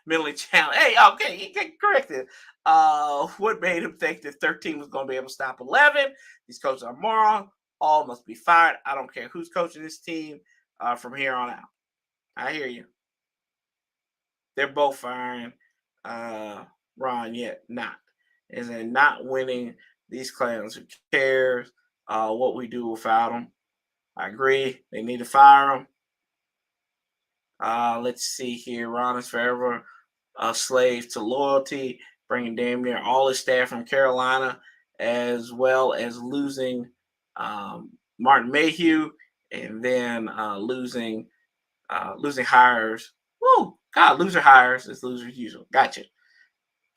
mentally challenged. Hey, okay, he get corrected. What made him think that 13 was going to be able to stop 11? These coaches are moron. All must be fired. I don't care who's coaching this team from here on out. I hear you. They're both firing. Ron, yet not. Is in not winning these clowns. Who cares what we do without them? I agree. They need to fire them. Let's see here. Ron is forever a slave to loyalty, bringing damn near all his staff from Carolina, as well as losing Martin Mayhew, and then losing hires. Woo! God, loser hires is loser usual. Gotcha.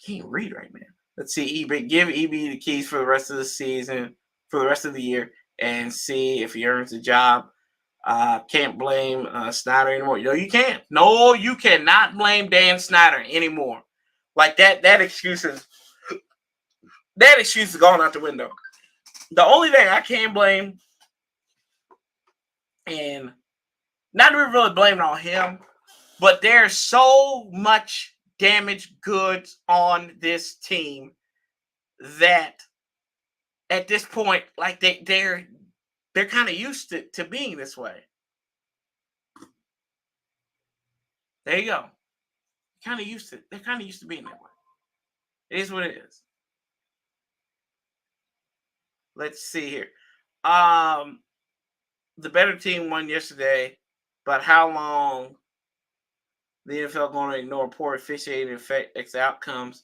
Can't read right now. Let's see. Give EB the keys for the rest of the season, for the rest of the year, and see if he earns a job. Can't blame Snyder anymore. No, you can't. No, you cannot blame Dan Snyder anymore. Like that excuse is gone out the window. The only thing I can blame, and not really blaming on him, but there's so much damaged goods on this team that at this point, like they're kind of used to being this way. There you go. They're kind of used to being that way. It is what it is. Let's see here. The better team won yesterday, but how long the NFL going to ignore poor officiating affects outcomes?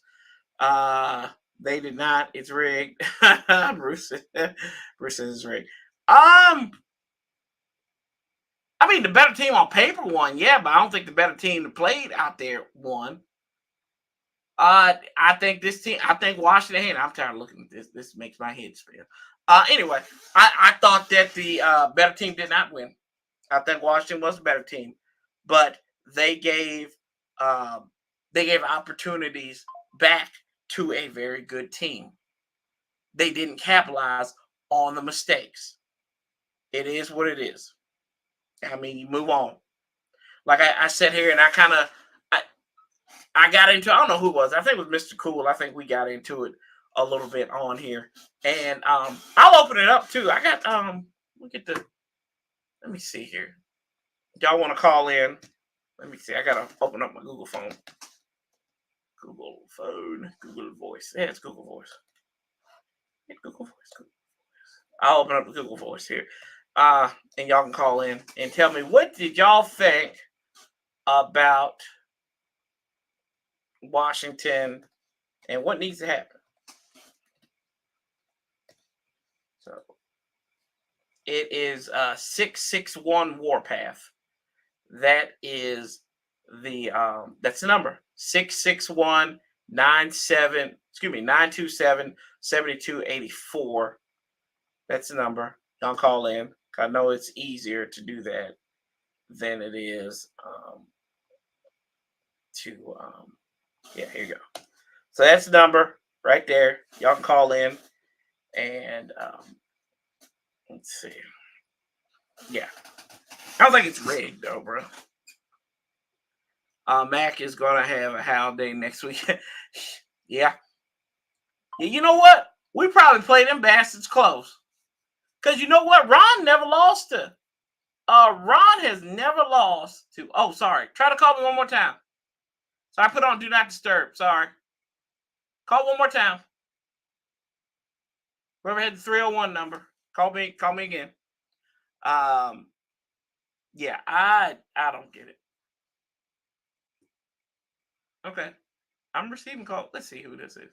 They did not. It's rigged. Bruce says it's rigged. I mean, the better team on paper won, yeah, but I don't think the better team that played out there won. I think this team. I think Washington. I'm tired of looking at this. This makes my head spin. Anyway, I thought that the better team did not win. I think Washington was a better team, but they gave opportunities back to a very good team. They didn't capitalize on the mistakes. It is what it is. I mean, you move on. Like I sat here and I got into, I don't know who it was. I think it was Mr. Cool. I think we got into it a little bit on here. And I'll open it up too. I got let me see here. Y'all want to call in? Let me see. I gotta open up my Google phone. Google Voice. Yeah, it's Google Voice. Yeah, Google Voice. I'll open up the Google Voice here. And y'all can call in and tell me, what did y'all think about Washington and what needs to happen? So it is 661 Warpath. That is the that's the number. 661-927-7284. That's the number. Y'all call in. I know it's easier to do that than it is yeah, here you go. So that's the number right there. Y'all can call in and let's see. Yeah. I don't think it's rigged though, bro. Mac is gonna have a Howell day next week. Yeah. You know what? We probably play them bastards close. Because you know what? Ron never lost to. Ron has never lost to. Oh, sorry. Try to call me one more time. So I put on Do Not Disturb. Sorry. Call one more time. Whoever had the 301 number, call me again. Yeah, I don't get it. Okay. I'm receiving call. Let's see who this is.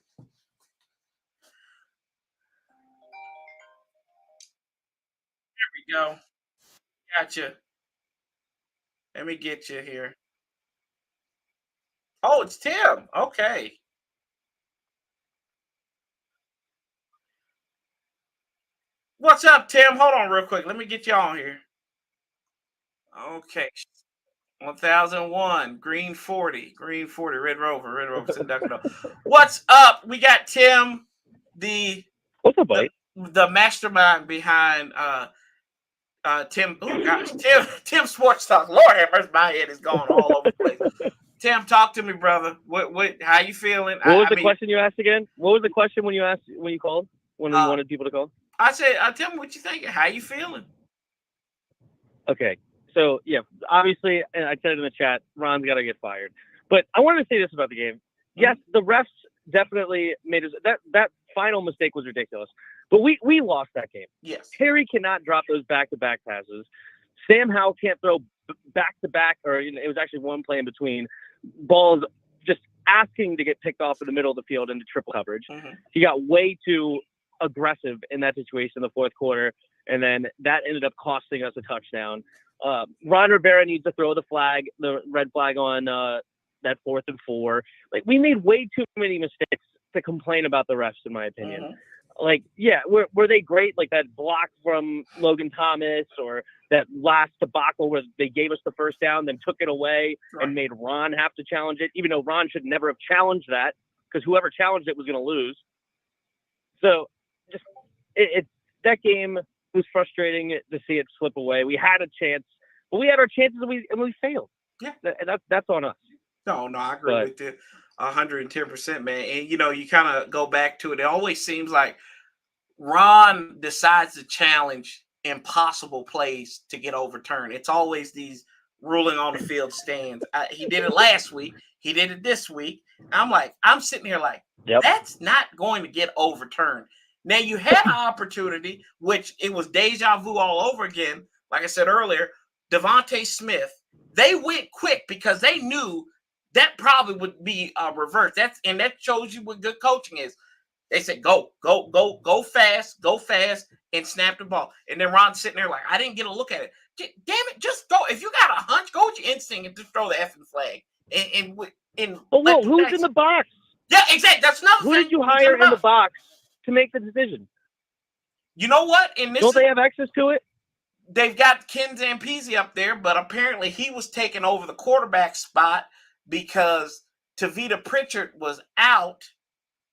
There we go. Gotcha. Let me get you here. Oh, it's Tim. Okay. What's up, Tim? Hold on real quick. Let me get you on here. Okay. 1001, green 40, Red Rover, What's up? We got Tim, what's up, buddy? The mastermind behind Tim. Oh gosh, Tim Sports Talk. Lord have mercy, my head is going all over the place. Tim, talk to me, brother. What? How you feeling? What was the question you asked again? What was the question when you called? When you wanted people to call? I said, tell me what you think. How you feeling? Okay. So, yeah, obviously, and I said it in the chat, Ron's got to get fired. But I wanted to say this about the game. Yes, the refs definitely made us that final mistake was ridiculous. But we lost that game. Yes. Harry cannot drop those back-to-back passes. Sam Howell can't throw back-to-back, or it was actually one play in between, balls just asking to get picked off in the middle of the field into triple coverage. Mm-hmm. He got way too aggressive in that situation in the fourth quarter, and then that ended up costing us a touchdown. Ron Rivera needs to throw the red flag on that 4th and 4. Like, we made way too many mistakes to complain about the refs, in my opinion. Mm-hmm. Like, yeah, were they great? Like that block from Logan Thomas, or that last debacle where they gave us the first down, then took it away and made Ron have to challenge it, even though Ron should never have challenged that, because whoever challenged it was going to lose. So just that game was frustrating to see it slip away. We had a chance, but we had our chances and we failed. Yeah, that's on us. No, I agree with you. 110%, man. And you kind of go back to it. It always seems like Ron decides to challenge impossible plays to get overturned. It's always these ruling on the field stands. He did it last week. He did it this week. I'm sitting here like, that's not going to get overturned. Now, you had an opportunity, which it was deja vu all over again. Like I said earlier, Devontae Smith, they went quick because they knew that probably would be reversed. And that shows you what good coaching is. They said, go fast, and snap the ball. And then Ron's sitting there like, I didn't get a look at it. Damn it, just throw. If you got a hunch, go with your instinct and just throw the effing flag. Who's in the box? Yeah, exactly. That's another thing. Who did you hire in the box to make the decision? You know what? Don't they have access to it? They've got Ken Zampese up there, but apparently he was taking over the quarterback spot because Tavita Pritchard was out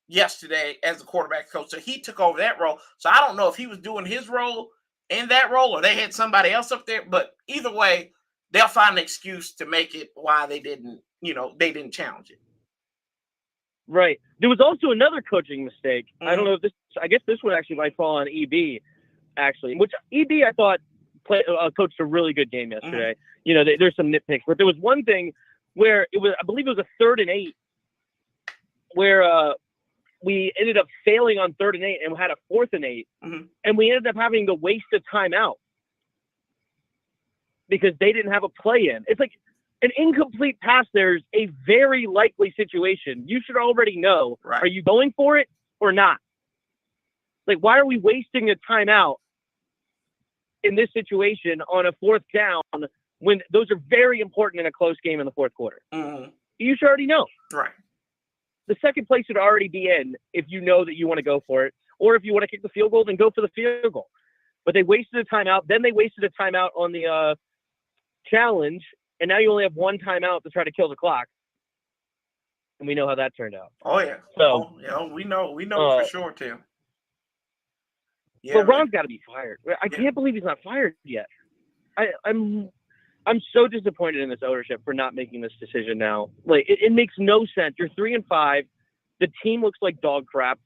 yesterday as the quarterback coach. So he took over that role. So I don't know if he was doing his role in that role or they had somebody else up there. But either way, they'll find an excuse to make it why they didn't challenge it. Right. There was also another coaching mistake. Mm-hmm. I don't know if I guess this one actually might fall on EB, actually, which EB I thought coached a really good game yesterday. Mm-hmm. There's some nitpicks, but there was one thing where I believe it was a 3rd and 8 where we ended up failing on 3rd and 8 and had a 4th and 8. Mm-hmm. And we ended up having to waste a timeout because they didn't have a play in. It's like an incomplete pass. There's a very likely situation. You should already know, right. Are you going for it or not? Like, why are we wasting a timeout in this situation on a 4th down when those are very important in a close game in the 4th quarter? Mm-hmm. You should already know. Right. The second play should already be in if you know that you want to go for it. Or if you want to kick the field goal, then go for the field goal. But they wasted a timeout. Then they wasted a timeout on the challenge. And now you only have one timeout to try to kill the clock. And we know how that turned out. Oh, yeah. So we know for sure, too. Yeah, but Ron's got to be fired. I can't believe he's not fired yet. I'm so disappointed in this ownership for not making this decision now. Like, it makes no sense. You're 3-5. The team looks like dog crap.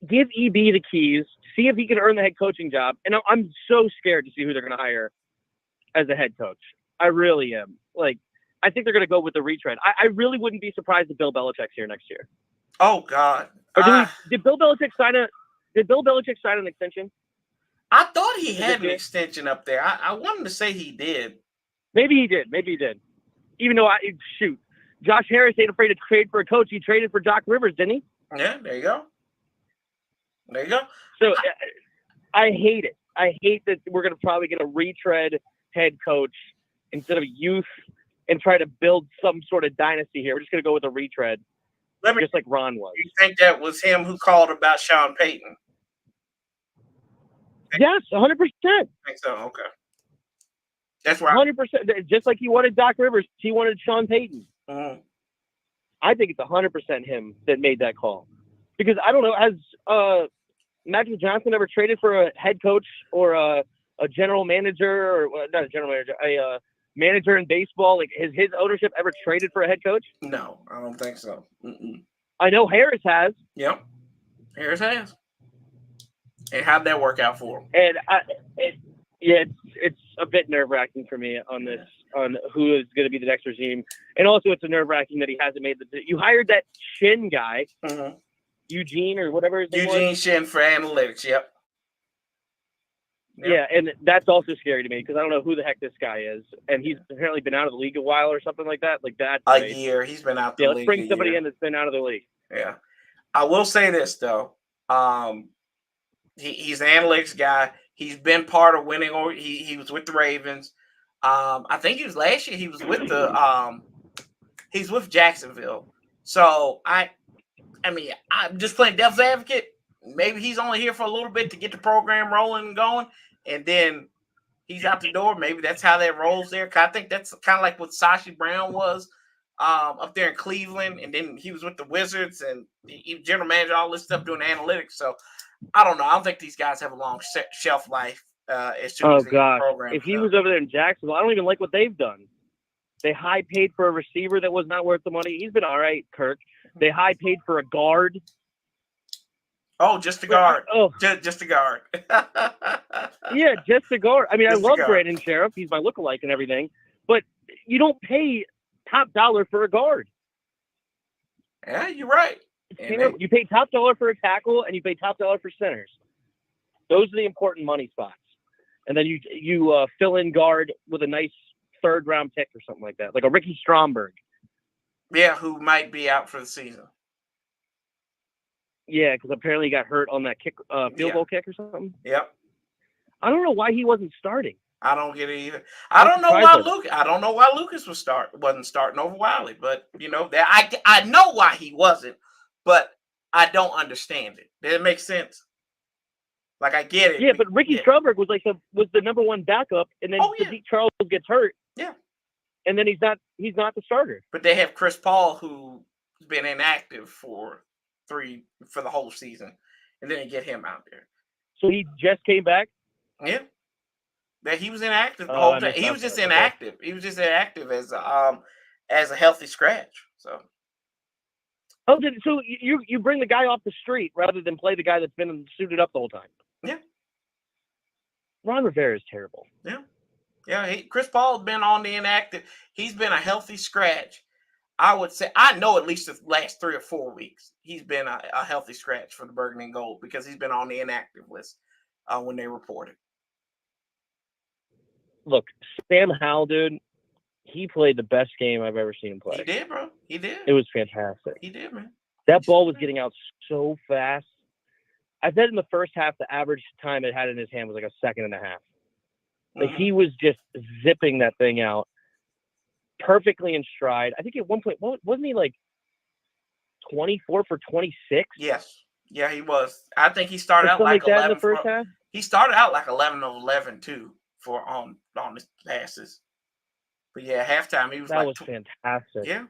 Give EB the keys. See if he can earn the head coaching job. And I'm so scared to see who they're going to hire as a head coach. I really am. Like, I think they're going to go with the retread. I really wouldn't be surprised if Bill Belichick's here next year. Oh, God. Or did Bill Belichick sign an extension? I thought he had an extension up there. I wanted to say he did. Maybe he did. Even though Josh Harris ain't afraid to trade for a coach. He traded for Doc Rivers, didn't he? Yeah, there you go. So I hate it. I hate that we're going to probably get a retread head coach instead of youth and try to build some sort of dynasty here. We're just going to go with a retread, just like Ron was. You think that was him who called about Sean Payton? Yes, 100%. I think so. Okay. That's right. 100%. Just like he wanted Doc Rivers, he wanted Sean Payton. Mm-hmm. I think it's 100% him that made that call. Because I don't know, has Magic Johnson ever traded for a head coach or a general manager or not a general manager, a manager in baseball? Like, has his ownership ever traded for a head coach? No, I don't think so. Mm-mm. I know Harris has. Yep, Harris has. And how'd that work out for him? And it's a bit nerve-wracking for me on this, on who is going to be the next regime. And also, it's a nerve-wracking that he hasn't made you hired that Shin guy, Eugene or whatever his name was. Eugene Shin for analytics. Yep. Yeah, and that's also scary to me because I don't know who the heck this guy is, and he's apparently been out of the league a while or something like that. Like that. A year. He's been out the league. Let's bring somebody in that's been out of the league. Yeah, I will say this though. He's an analytics guy. He's been part of winning. Or he was with the Ravens. I think he was last year. He was with he's with Jacksonville. So I mean, I'm just playing devil's advocate. Maybe he's only here for a little bit to get the program rolling and going, and then he's out the door. Maybe that's how that rolls there. I think that's kind of like what Sashi Brown was up there in Cleveland, and then he was with the Wizards and he general manager, all this stuff doing analytics. So I don't know. I don't think these guys have a long shelf life as soon as the program. If he was over there in Jacksonville, I don't even like what they've done. They high paid for a receiver that was not worth the money. He's been all right, Kirk. They high paid for a guard. Oh, just a guard. Oh, just a guard. Yeah, just a guard. I mean, Just I a love guard. Brandon Sheriff. He's my lookalike and everything. But you don't pay top dollar for a guard. Yeah, you're right. You pay top dollar for a tackle, and you pay top dollar for centers. Those are the important money spots. And then you fill in guard with a nice third-round pick or something like that, like a Ricky Stromberg. Yeah, who might be out for the season. Yeah, because apparently he got hurt on that field goal kick or something. Yep. I don't know why he wasn't starting. I don't get it either. I don't know why Lucas wasn't starting over Wiley, but I know why he wasn't, but I don't understand it. Does it make sense? Like, I get it. Yeah, but Ricky Stromberg was the number one backup, and then Sadiq Charles gets hurt. Yeah. And then he's not the starter. But they have Chris Paul, who's been inactive for the whole season, and then they get him out there. So he just came back? Yeah. That he was inactive the whole time. He was just inactive. He was just inactive as a healthy scratch. So. Oh, so you bring the guy off the street rather than play the guy that's been suited up the whole time? Yeah. Ron Rivera is terrible. Yeah. Yeah. Chris Paul's been on the inactive. He's been a healthy scratch. I would say, I know at least the last 3 or 4 weeks, he's been a healthy scratch for the Burgundy and Gold because he's been on the inactive list when they reported. Look, Sam Howell, dude, he played the best game I've ever seen him play. He did, bro. He did. It was fantastic. He did, man. That ball was getting out so fast. I bet in the first half, the average time it had in his hand was like a second and a half. Like, he was just zipping that thing out perfectly in stride. I think at one point, wasn't he like 24 for 26? Yes. Yeah, he was. I think he started out like 11 in the first half. He started out like 11 of 11 too for on his passes. But yeah, halftime he was that was fantastic. Yeah.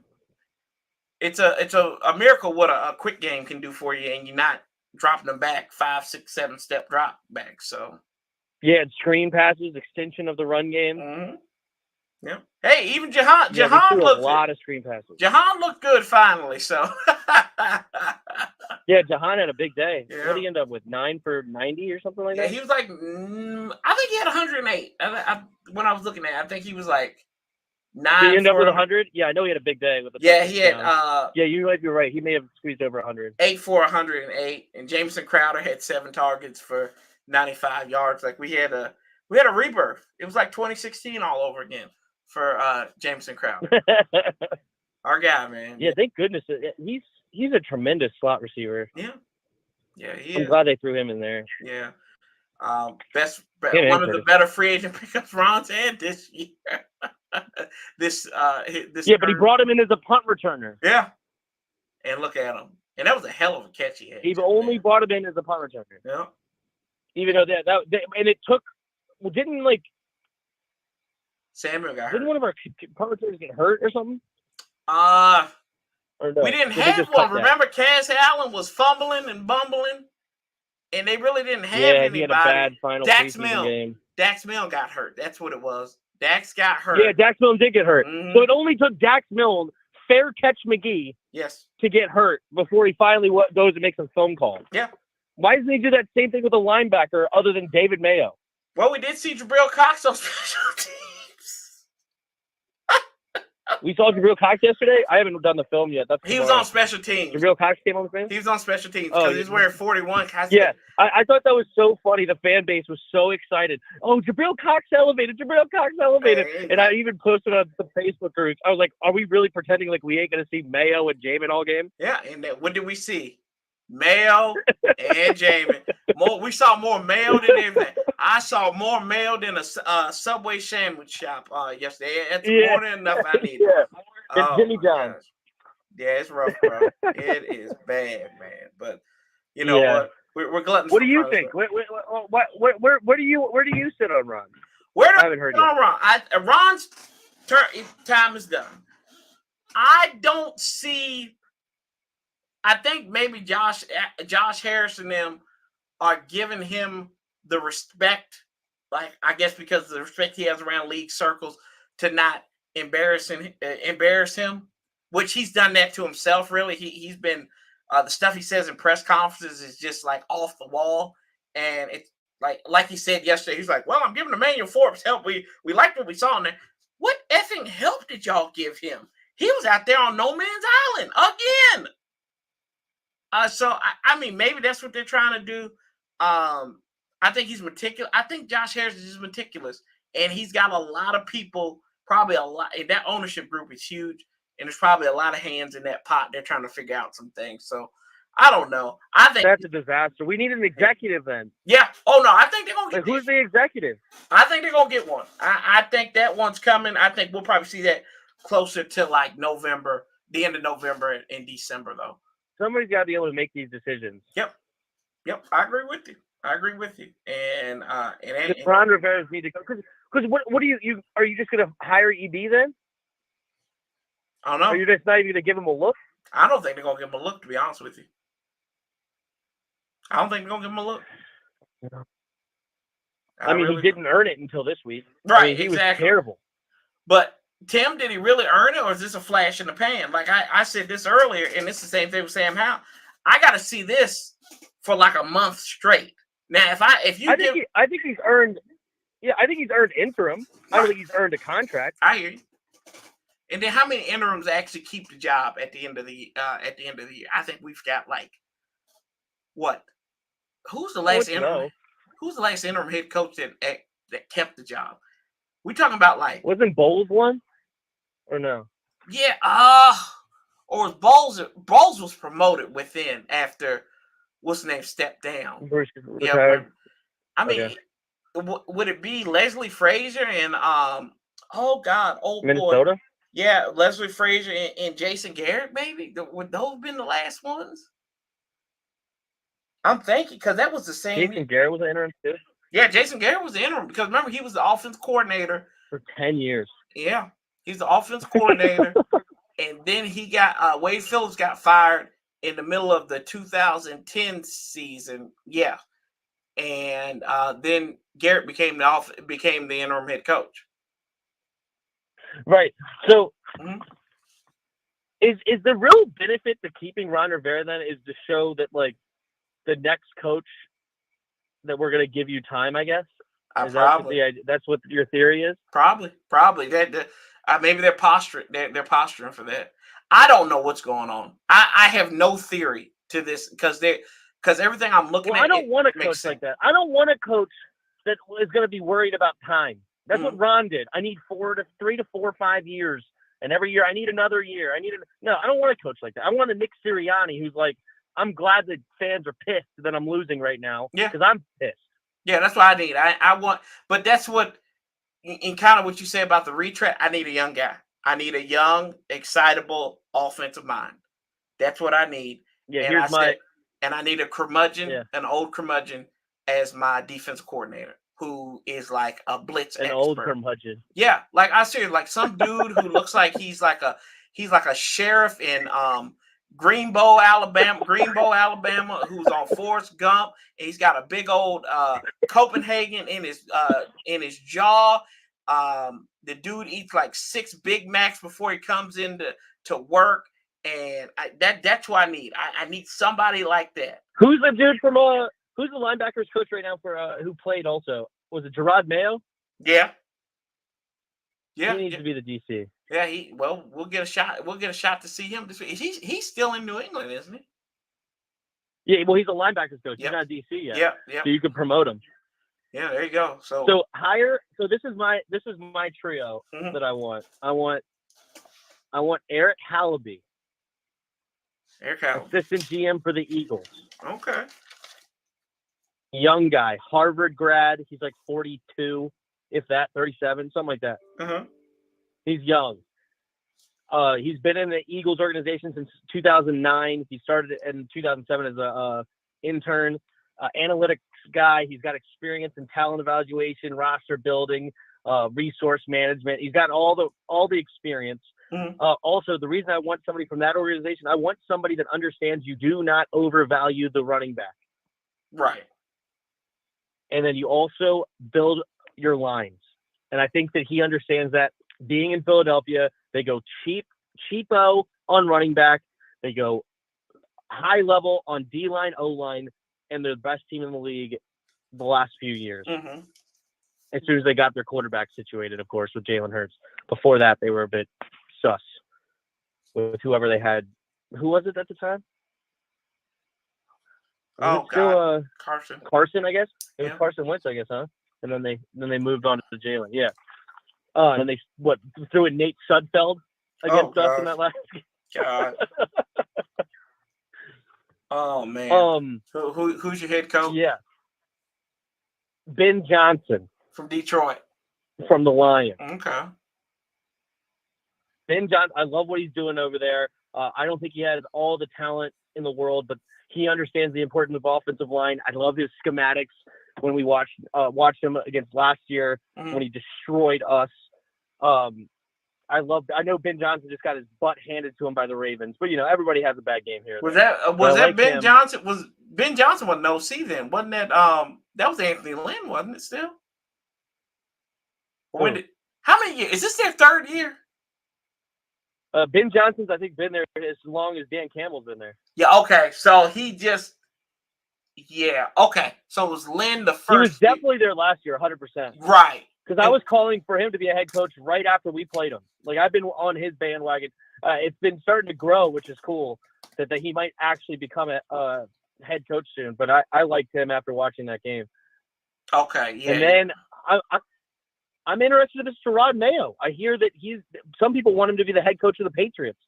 It's a miracle what a quick game can do for you, and you're not dropping them back 5, 6, 7 step drop back. So yeah, it's screen passes, extension of the run game. Mm-hmm. Yeah. Hey, even Jahan looked a lot of screen passes. Jahan looked good finally. So yeah, Jahan had a big day. Yeah. What did he end up with? 9 for 90 or something like that? He was like, I think he had 108. When I was looking at it, I think he was like 9. Did he end up with 100? Yeah, I know he had a big day with the he had. Yeah, you might be right. He may have squeezed over 100. 8 for 108, and Jameson Crowder had 7 targets for 95 yards. Like we had a rebirth. It was like 2016 all over again for Jameson Crowder. Our guy, man. Yeah, thank goodness. He's a tremendous slot receiver. Yeah. Yeah, I'm glad they threw him in there. Yeah. One of the better free agent pickups Ron's had this year. this yeah, but he brought him in as a punt returner. Yeah. And look at him. And that was a hell of a catch he had. He only brought him in as a punt returner. Yeah. Even though and it took Samuel got hurt. Didn't one of our punt returners get hurt or something? Or no? We didn't have one. Remember, Cass Allen was fumbling and bumbling, and they really didn't have anybody. He had a bad final preseason game. Dax Milne got hurt. That's what it was. Dax got hurt. Yeah, Dax Milne did get hurt. Mm-hmm. So it only took Dax Milne, fair catch McGee, to get hurt before he finally goes and makes a phone call. Yeah. Why doesn't he do that same thing with a linebacker other than David Mayo? Well, we did see Jabril Cox on special teams. We saw Jabril Cox yesterday. I haven't done the film yet. He was on special teams. Jabril Cox came on the film? He was on special teams because he was wearing 41. Yeah, I thought that was so funny. The fan base was so excited. Oh, Jabril Cox elevated. Jabril Cox elevated. And I even posted on the Facebook groups. I was like, are we really pretending like we ain't going to see Mayo and Jamin all game? Yeah, and what did we see? Mayo and Jamin. We saw more Mayo than anything. I saw more Mayo than a Subway sandwich shop yesterday. That's more than enough I needed. Yeah. It's Jimmy John. Yeah, it's rough, bro. It is bad, man. But you know what? We're gluttons. What do you think? Where do you sit on Ron? I haven't heard on Ron. Ron's time is done. I don't see. I think maybe Josh Harris and them are giving him the respect, like I guess because of the respect he has around league circles, to not embarrass him, which he's done that to himself. Really, he's been the stuff he says in press conferences is just like off the wall, and it's like he said yesterday. He's like, "Well, I'm giving Emmanuel Forbes help. We liked what we saw in there. What effing help did y'all give him? He was out there on no man's island again." So I mean, maybe that's what they're trying to do. I think he's meticulous. I think Josh Harris is just meticulous, and he's got a lot of people. Probably a lot. That ownership group is huge, and there's probably a lot of hands in that pot. They're trying to figure out some things. So I don't know. I think that's a disaster. We need an executive then. Yeah. Oh no, I think they're gonna get. Who's the executive? I think they're gonna get one. I think that one's coming. I think we'll probably see that closer to like November, the end of November and December, though. Somebody's got to be able to make these decisions. Yep. I agree with you. And Ron Rivera's need to go. Because what do you are you just going to hire EB then? I don't know. Are you just not even going to give him a look? I don't think they're going to give him a look, to be honest with you. I don't think they're going to give him a look. Yeah. I mean, he didn't earn it until this week. Right, I mean, he was terrible. But Tim, did he really earn it, or is this a flash in the pan? Like I said this earlier, and it's the same thing with Sam Howell. I got to see this for like a month straight. Now, I think he's earned. Yeah, I think he's earned interim. I don't think he's earned a contract. I hear you. And then how many interims actually keep the job at the end of the year? I think we've got like what? Who's the last interim? Who's the last interim head coach that kept the job? We talking about like wasn't Bowles one or no? Yeah, or Bowles was promoted within after what's the name stepped down. Yeah, I mean, would it be Leslie Frazier and Minnesota? Boy. Yeah, Leslie Frazier and Jason Garrett, maybe? Would those have been the last ones? I'm thinking, because that was the same. Jason Garrett was the interim too? Yeah, Jason Garrett was the interim, because remember, he was the offense coordinator. For 10 years. Yeah, he's the offense coordinator. And then he got, Wade Phillips got fired in the middle of the 2010 season. Yeah. And then Garrett became the interim head coach. Right. So, is the real benefit to keeping Ron Rivera then is to show that like the next coach that we're going to give you time? I guess. That's what your theory is. Probably. That maybe they're posturing. They're posturing for that. I don't know what's going on. I have no theory to this because everything I'm looking at. I don't want a coach like that. I don't want a coach that is going to be worried about time. That's what Ron did. I need 3 to 4 or 5 years, and every year I need another year. No, I don't want a coach like that. I want a Nick Sirianni who's like, I'm glad that fans are pissed that I'm losing right now. Yeah, because I'm pissed. Yeah, that's what I need. I want, but that's what, in kind of what you say about the retread. I need a young guy. I need a young, excitable offensive mind. That's what I need. Yeah, and I need a curmudgeon, an old curmudgeon, as my defensive coordinator, who is like a blitz expert. Old curmudgeon. Yeah, like I see, like some dude who looks like he's like a sheriff in Greenbow, Alabama, who's on Forrest Gump, and he's got a big old Copenhagen in his jaw. The dude eats like 6 Big Macs before he comes into work, and that's what I need. I need somebody like that. Who's the dude from who's the linebackers coach right now for who played also? Was it Gerard Mayo? Yeah. He needs to be the DC. Yeah, we'll get a shot. We'll get a shot to see him this week. He's still in New England, isn't he? Yeah, well, he's a linebackers coach. He's not DC yet. Yeah. So you can promote him. Yeah, there you go. So this is my trio that I want. I want Eric Hallaby. Assistant GM for the Eagles. Okay. Young guy, Harvard grad. He's like 42, if that, 37, something like that. He's young. He's been in the Eagles organization since 2009. He started in 2007 as a intern, analytics guy. He's got experience in talent evaluation, roster building, resource management. He's got all the experience. Also, the reason I want somebody from that organization, I want somebody that understands you do not overvalue the running back. Right. And then you also build your lines. And I think that he understands that being in Philadelphia, they go cheapo on running back. They go high level on D-line, O-line, and they're the best team in the league the last few years. Mm-hmm. As soon as they got their quarterback situated, of course, with Jalen Hurts. Before that, they were a bit sus with whoever they had. Who was it at the time? Was it still Carson, I guess. It was Carson Wentz, I guess, huh? And then they moved on to Jalen. Yeah. And then they threw in Nate Sudfeld against us in that last game. God. Oh man. Who's your head coach? Yeah. Ben Johnson from Detroit. From the Lions. Okay. Ben Johnson, I love what he's doing over there. I don't think he has all the talent in the world, but he understands the importance of offensive line. I love his schematics when we watched him against last year when he destroyed us. I know Ben Johnson just got his butt handed to him by the Ravens, but everybody has a bad game here. Was that Ben Johnson? Was Ben Johnson was no C then? Wasn't that that was Anthony Lynn, wasn't it still? How many years? Is this their third year? Ben Johnson's, I think, been there as long as Dan Campbell's been there. Yeah, okay. So okay. So it was Lynn the first. He was definitely there last year, 100%. Right. Because I was calling for him to be a head coach right after we played him. Like, I've been on his bandwagon. It's been starting to grow, which is cool, that he might actually become a head coach soon. But I liked him after watching that game. Okay, yeah. And then I'm interested in Mr. Rod Mayo. I hear that some people want him to be the head coach of the Patriots.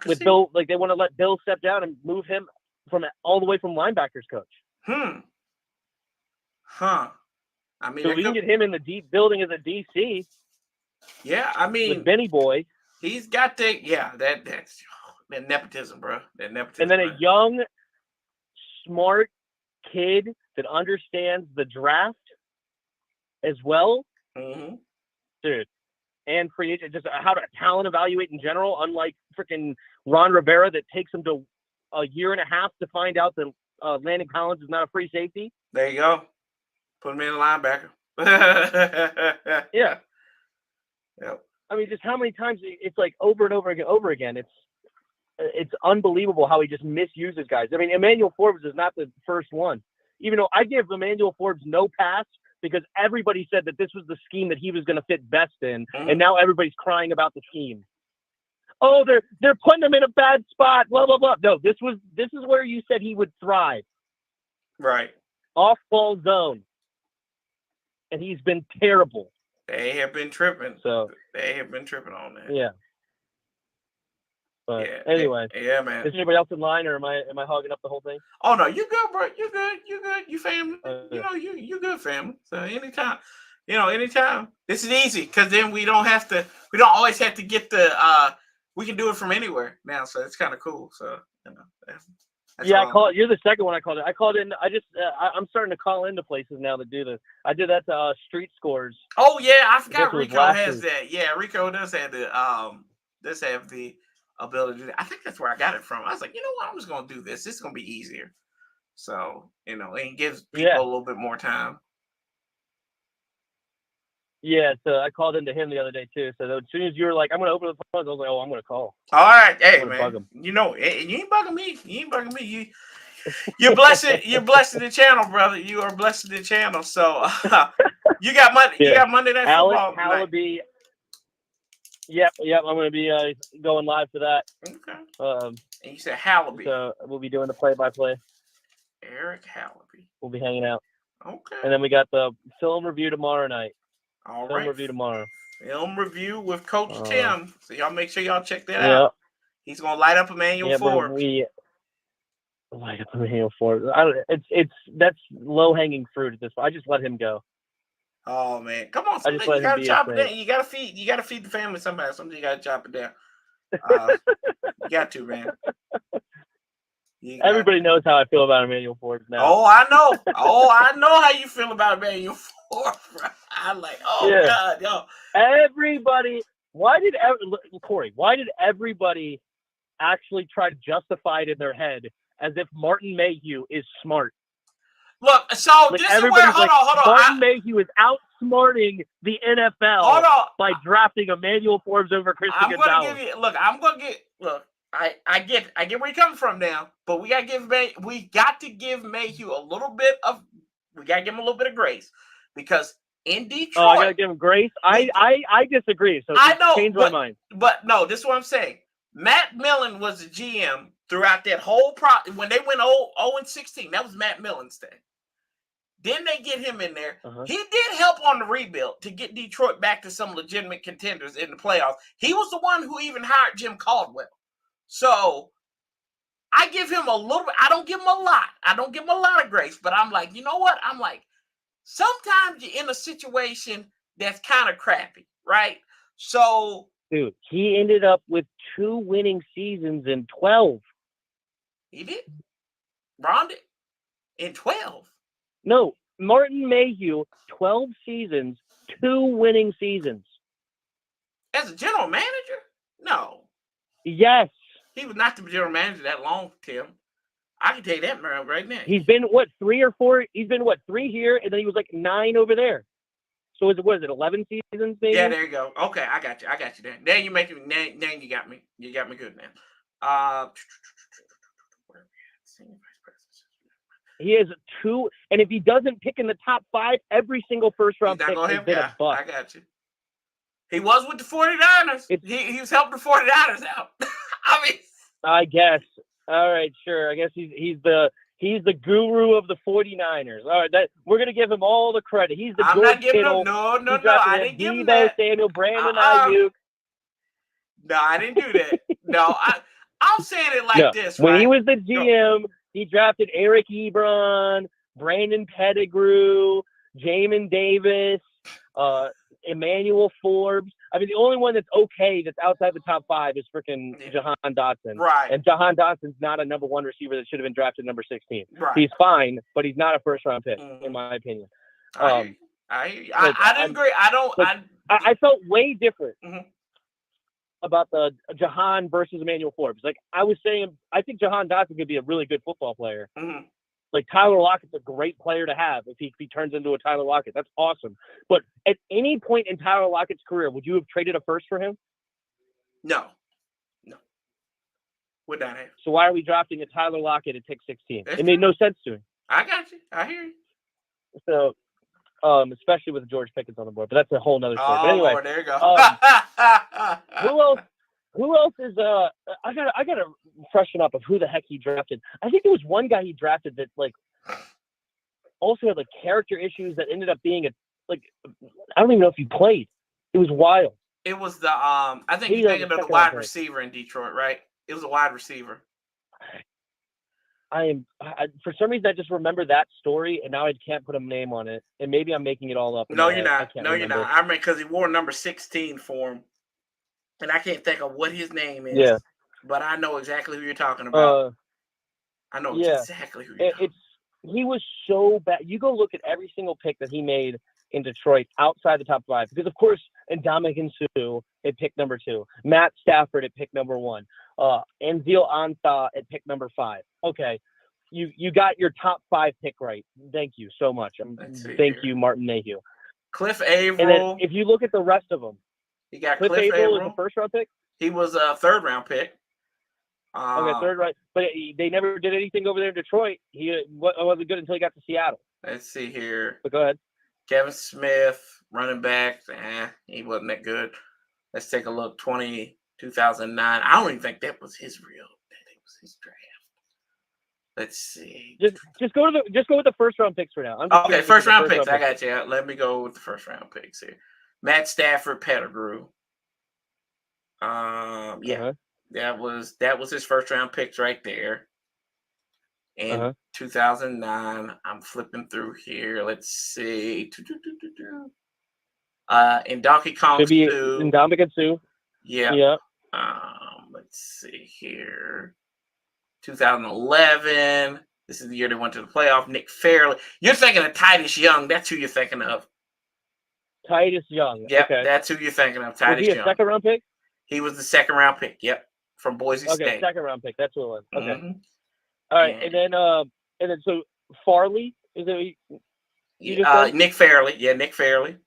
With Bill, like they want to let Bill step down and move him all the way from linebackers coach. I mean, so we can get him in the deep building as a DC. Yeah, I mean, with Benny Boy. He's got that's that nepotism, bro. That nepotism. And then a young, smart kid that understands the draft as well, dude, and free agent, just how to talent evaluate in general. Unlike freaking Ron Rivera, that takes him to a year and a half to find out that Landon Collins is not a free safety. There you go. Put him in a linebacker. Yeah. Yep. I mean, just how many times it's like over and over again. It's unbelievable how he just misuses guys. I mean, Emmanuel Forbes is not the first one. Even though I give Emmanuel Forbes no pass because everybody said that this was the scheme that he was going to fit best in, and now everybody's crying about the scheme. Oh, they're putting him in a bad spot. Blah blah blah. No, this is where you said he would thrive. Right. Off ball zone. And he's been terrible. They have been tripping. So they have been tripping on that. Yeah. But anyway. Yeah, man. Is anybody else in line, or am I hogging up the whole thing? Oh no, you good, bro. You good. You family. You good, family. So anytime. This is easy because then we don't always have to get we can do it from anywhere now. So it's kind of cool. So you're the second one I called it. I called in. I'm starting to call into places now that do this. I did that to Street Scores. Oh yeah, I forgot Rico has that. Yeah, Rico does have the ability to do that. I think that's where I got it from. I was like, you know what? I'm just gonna do this. It's gonna be easier. So it gives people a little bit more time. Yeah, so I called into him the other day too. So as soon as you were like, I'm gonna open the phone, I was like, oh, I'm gonna call. All right, hey man, you ain't bugging me. You ain't bugging me. You're blessing. You're blessing the channel, brother. You are blessing the channel. So you got Monday. You got Monday Night Football. Hallaby. Yep. I'm gonna be going live for that. Okay. And you said Hallaby. So we'll be doing the play-by-play. Eric Hallaby. We'll be hanging out. Okay. And then we got the film review tomorrow night. All film right. review tomorrow. Film review with Coach Tim. So y'all make sure y'all check that out. He's gonna light up Emmanuel Forbes. Light up Emmanuel Forbes. That's low hanging fruit at this point. I just let him go. Oh man, come on! You gotta chop it down. You gotta feed the family somehow. Somebody you gotta chop it down. You got to, man. Everybody knows how I feel about Emmanuel Forbes now. Oh, I know. I know how you feel about Emmanuel Forbes. I'm like, God, yo. Everybody. Corey? Why did everybody actually try to justify it in their head as if Martin Mayhew is smart? Look, so Like, this is where, hold on. Martin Mayhew is outsmarting the NFL by drafting Emmanuel Forbes over Christian Gonzalez. I'm gonna give I get where you're coming from now, but we got to give Mayhew a little bit of grace, because in Detroit, I gotta give him grace. I disagree. So I know, change my mind. But no, this is what I'm saying. Matt Millen was the GM throughout that whole when they went 0-16. That was Matt Millen's thing. Then they get him in there. He did help on the rebuild to get Detroit back to some legitimate contenders in the playoffs. He was the one who even hired Jim Caldwell. So I give him a little bit. I don't give him a lot. I don't give him a lot of grace. But I'm like, you know what? I'm like, sometimes you're in a situation that's kind of crappy, right? So, dude, he ended up with 2 winning seasons in 12. He did. Ron did in 12. No, Martin Mayhew, 12 seasons, 2 winning seasons. As a general manager? No. Yes. He was not the general manager that long, Tim. I can tell you that right now. He's been, 3 or 4? He's been, 3 here, and then he was like 9 over there. So what is it, 11 seasons maybe? Yeah, there you go. Okay, I got you there. Now you make it, now you got me. You got me good now. He has 2, and if he doesn't pick in the top 5, every single first-round pick has been a bust. I got you. He was with the 49ers. He was helping the 49ers out. I guess. All right, sure. I guess he's the guru of the 49ers. All right, we're gonna give him all the credit. He's the George Kittle. No. I didn't give him that. Samuel, Brandon Ayuk. No, I didn't do that. No, I'm saying it like this. When right? he was the GM, he drafted Eric Ebron, Brandon Pettigrew, Jamin Davis, Emmanuel Forbes. I mean, the only one that's okay that's outside the top 5 is freaking Jahan Dotson. Right. And Jahan Dotson's not a number 1 receiver that should have been drafted number 16. Right. He's fine, but he's not a first-round pick, in my opinion. I didn't agree. I felt way different about the Jahan versus Emmanuel Forbes. Like I was saying, I think Jahan Dotson could be a really good football player. Like Tyler Lockett's a great player to have if he turns into a Tyler Lockett. That's awesome. But at any point in Tyler Lockett's career, would you have traded a first for him? No. Would not have. So why are we drafting a Tyler Lockett at pick 16? It made no sense to me. I got you. I hear you. So, especially with George Pickens on the board, but that's a whole nother story. But anyway, Lord, there you go. Who else is I gotta freshen up of who the heck he drafted. I think there was one guy he drafted that like also had like character issues that ended up being I don't even know if he played. It was wild. It was the I think you're thinking of the wide receiver in Detroit, right? It was a wide receiver. For some reason I just remember that story and now I can't put a name on it. And maybe I'm making it all up. No, you're not. No, you're not. I mean, because he wore number 16 for him. And I can't think of what his name is. Yeah. But I know exactly who you're talking about. I know exactly who you're talking about. He was so bad. You go look at every single pick that he made in Detroit outside the top 5. Because, of course, Ndamukong Suh at pick number 2. Matt Stafford at pick number 1. Anzil Ansah at pick number 5. Okay. You got your top 5 pick right. Thank you so much. Thank you, Martin Mayhew. Cliff Averill. And then if you look at the rest of them, he got Cliff Averill was a first-round pick? He was a third-round pick. Okay, third round. But they never did anything over there in Detroit. He wasn't good until he got to Seattle. Let's see here. But go ahead. Kevin Smith, running back. He wasn't that good. Let's take a look. 2009. I don't even think that was his his draft. Let's see. Just go with the first-round picks for now. Okay, first-round picks. I got you. Let me go with the first-round picks here. Matt Stafford, Pettigrew. That was his first round picks right there. In 2009, I'm flipping through here. Let's see. In Donkey Kong Suh. In Ndamukong Suh. Yeah. Let's see here. 2011. This is the year they went to the playoff. Nick Fairley. You're thinking of Titus Young. That's who you're thinking of. Titus Young. Yep, okay. That's who you're thinking of. Titus Young. Was he a second-round pick? He was the second-round pick. Yep, from Boise State. Okay, second-round pick. That's what it was. Okay. All right, and then so Farley Is it you just said? Nick Fairley. Yeah, Nick Fairley.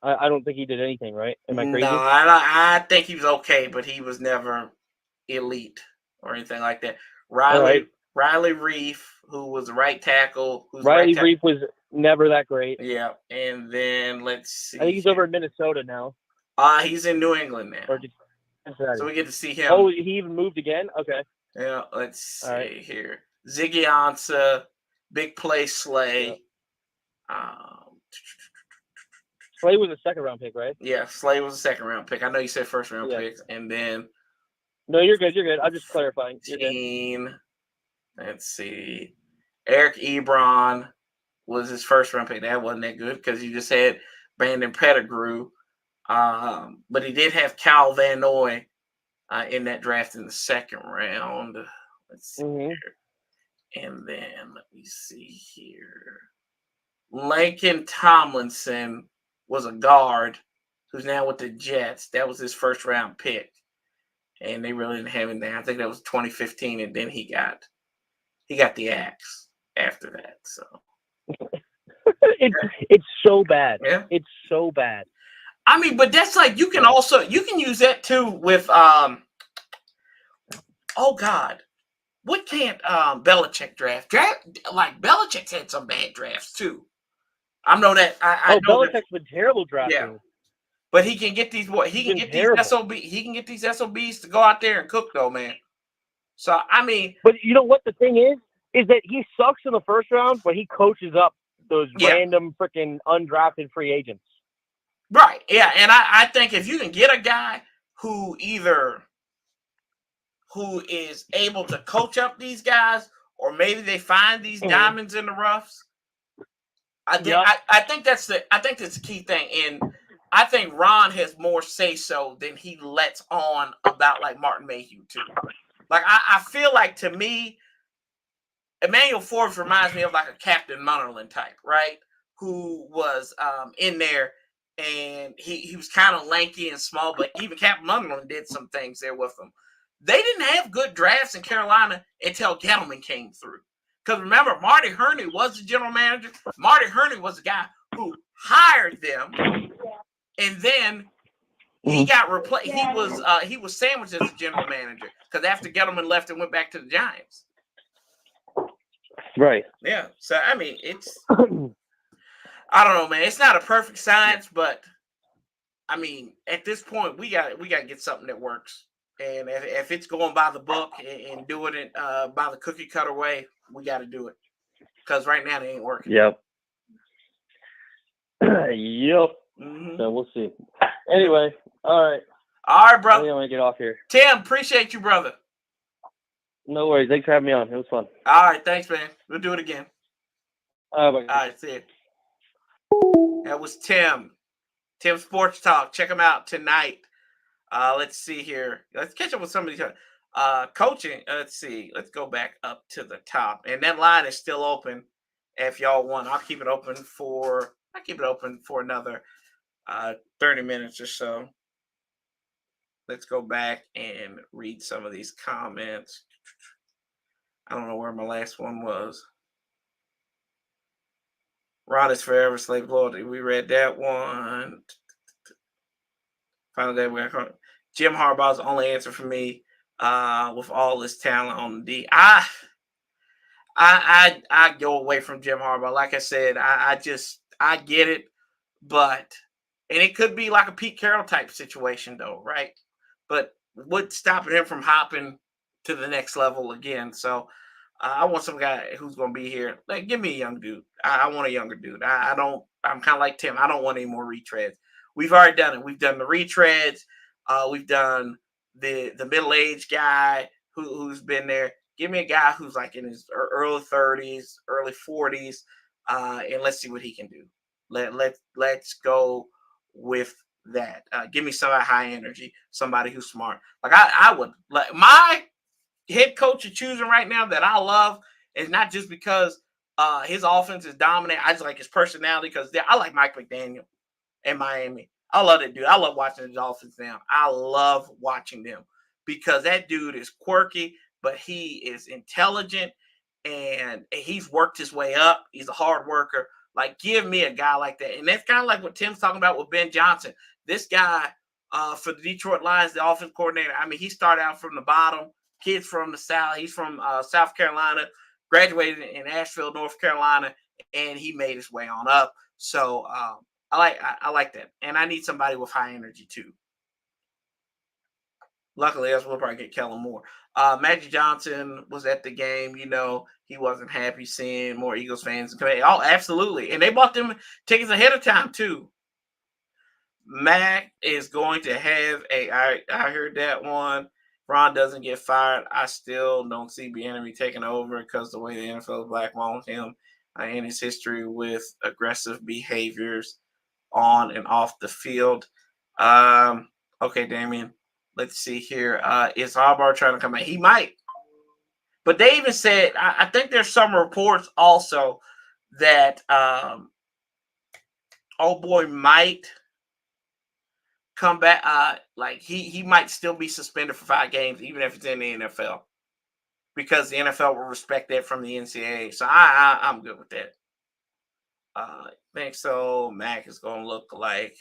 I don't think he did anything, right? Am I crazy? No, I think he was okay, but he was never elite or anything like that. Riley Reef, who was right tackle. Riley Reef was never that great. Yeah, and then let's see. I think he's over in Minnesota now. He's in New England now. So we get to see him. Oh, he even moved again? Okay. Yeah, let's see here. Ziggy Ansah, Big Play Slay. Yeah. Slay was a second-round pick, right? Yeah, Slay was a second-round pick. I know you said first-round picks, and then. No, you're good. You're good. I'm just clarifying. Let's see. Eric Ebron was his first-round pick. That wasn't that good because he just had Brandon Pettigrew. But he did have Cal Van Noy in that draft in the second round. Let's see here. And then let me see here. Laken Tomlinson was a guard who's now with the Jets. That was his first round pick. And they really didn't have him there. I think that was 2015, and then he got the axe after that. So it's so bad. Yeah. It's so bad. I mean, but that's like you can use that too with oh God. What can't Belichick draft? Like Belichick's had some bad drafts too. I know that. I know Belichick's been terrible drafting. Yeah. But he can get these SOBs to go out there and cook though, man. So I mean, but you know what the thing is that he sucks in the first round, but he coaches up those random freaking undrafted free agents. Right. Yeah, and I think if you can get a guy who is able to coach up these guys, or maybe they find these diamonds in the roughs. I think that's the key thing. And I think Ron has more say so than he lets on about like Martin Mayhew too. Like I feel like to me, Emmanuel Forbes reminds me of like a Captain Munnerlyn type, right? Who was in there and he was kind of lanky and small, but even Captain Munnerlyn did some things there with him. They didn't have good drafts in Carolina until Gettleman came through. Because remember, Marty Herney was the general manager. Marty Herney was the guy who hired them, and then he got replaced. He was sandwiched as the general manager because after Gettleman left and went back to the Giants. Right. Yeah. So I mean, it's I don't know, man. It's not a perfect science, but I mean, at this point, we got to get something that works. And if it's going by the book and doing it by the cookie cutter way, we got to do it. Because right now, they ain't working. Yep. Mm-hmm. So we'll see. Anyway, all right. All right, brother. I want to get off here. Tim, appreciate you, brother. No worries. Thanks for having me on. It was fun. All right. Thanks, man. We'll do it again. Bye. All right. See you. That was Tim. Tim Sports Talk. Check him out tonight. Let's see here. Let's catch up with some of these coaching. Let's see. Let's go back up to the top. And that line is still open. If y'all want, I'll keep it open for another 30 minutes or so. Let's go back and read some of these comments. I don't know where my last one was. Rod is forever, slave loyalty. We read that one. Final day, we're going to Jim Harbaugh's the only answer for me with all this talent on the D. I go away from Jim Harbaugh. Like I said, I get it, and it could be like a Pete Carroll type situation though, right? But what's stopping him from hopping to the next level again? So I want some guy who's going to be here. Like, give me a young dude. I want a younger dude. I'm kind of like Tim. I don't want any more retreads. We've already done it. We've done the retreads. We've done the middle-aged guy who's been there. Give me a guy who's like in his early 30s, early 40s, and let's see what he can do. Let's go with that. Give me somebody high energy, somebody who's smart. Like I would like my head coach you're choosing right now that I love is not just because his offense is dominant. I just like his personality because I like Mike McDaniel in Miami. I love that dude. I love watching the Dolphins now. I love watching them because that dude is quirky, but he is intelligent and he's worked his way up. He's a hard worker. Like, give me a guy like that. And that's kind of like what Tim's talking about with Ben Johnson. This guy for the Detroit Lions, the offense coordinator, I mean, he started out from the bottom. Kid's from the South. He's from South Carolina, graduated in Asheville, North Carolina, and he made his way on up. So I like that. And I need somebody with high energy too. Luckily, else we'll probably get Kellen Moore. Magic Johnson was at the game. You know, he wasn't happy seeing more Eagles fans come in. Oh, absolutely. And they bought them tickets ahead of time, too. Mac is going to have I heard that one. Ron doesn't get fired. I still don't see Bieniemy taking over because the way the NFL blackballed him and his history with aggressive behaviors on and off the field. Okay, Damien. Let's see here. Is Harbaugh trying to come in? He might. But they even said, I think there's some reports also that old boy might come back. Like he might still be suspended for 5 games, even if it's in the NFL, because the NFL will respect that from the NCAA. So I'm good with that. I think so. Mac is going to look like.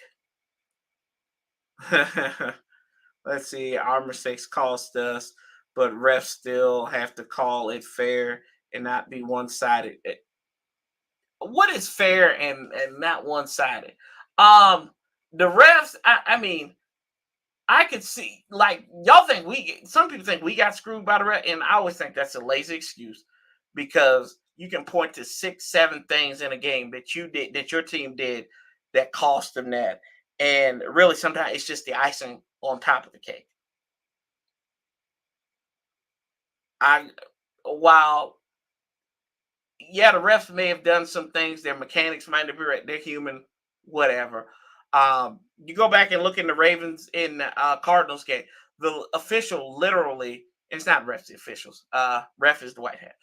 Let's see. Our mistakes cost us, but refs still have to call it fair and not be one-sided. What is fair and not one-sided? The refs. I mean, I could see, like, y'all think some people think we got screwed by the ref, and I always think that's a lazy excuse, because you can point to 6, 7 things in a game that you did, that your team did, that cost them that, and really sometimes it's just the icing on top of the cake. While yeah, the refs may have done some things, their mechanics might have been right, they're human, whatever. You go back and look in the Ravens in Cardinals game. The official literally, it's not refs, the officials. Ref is the white hat,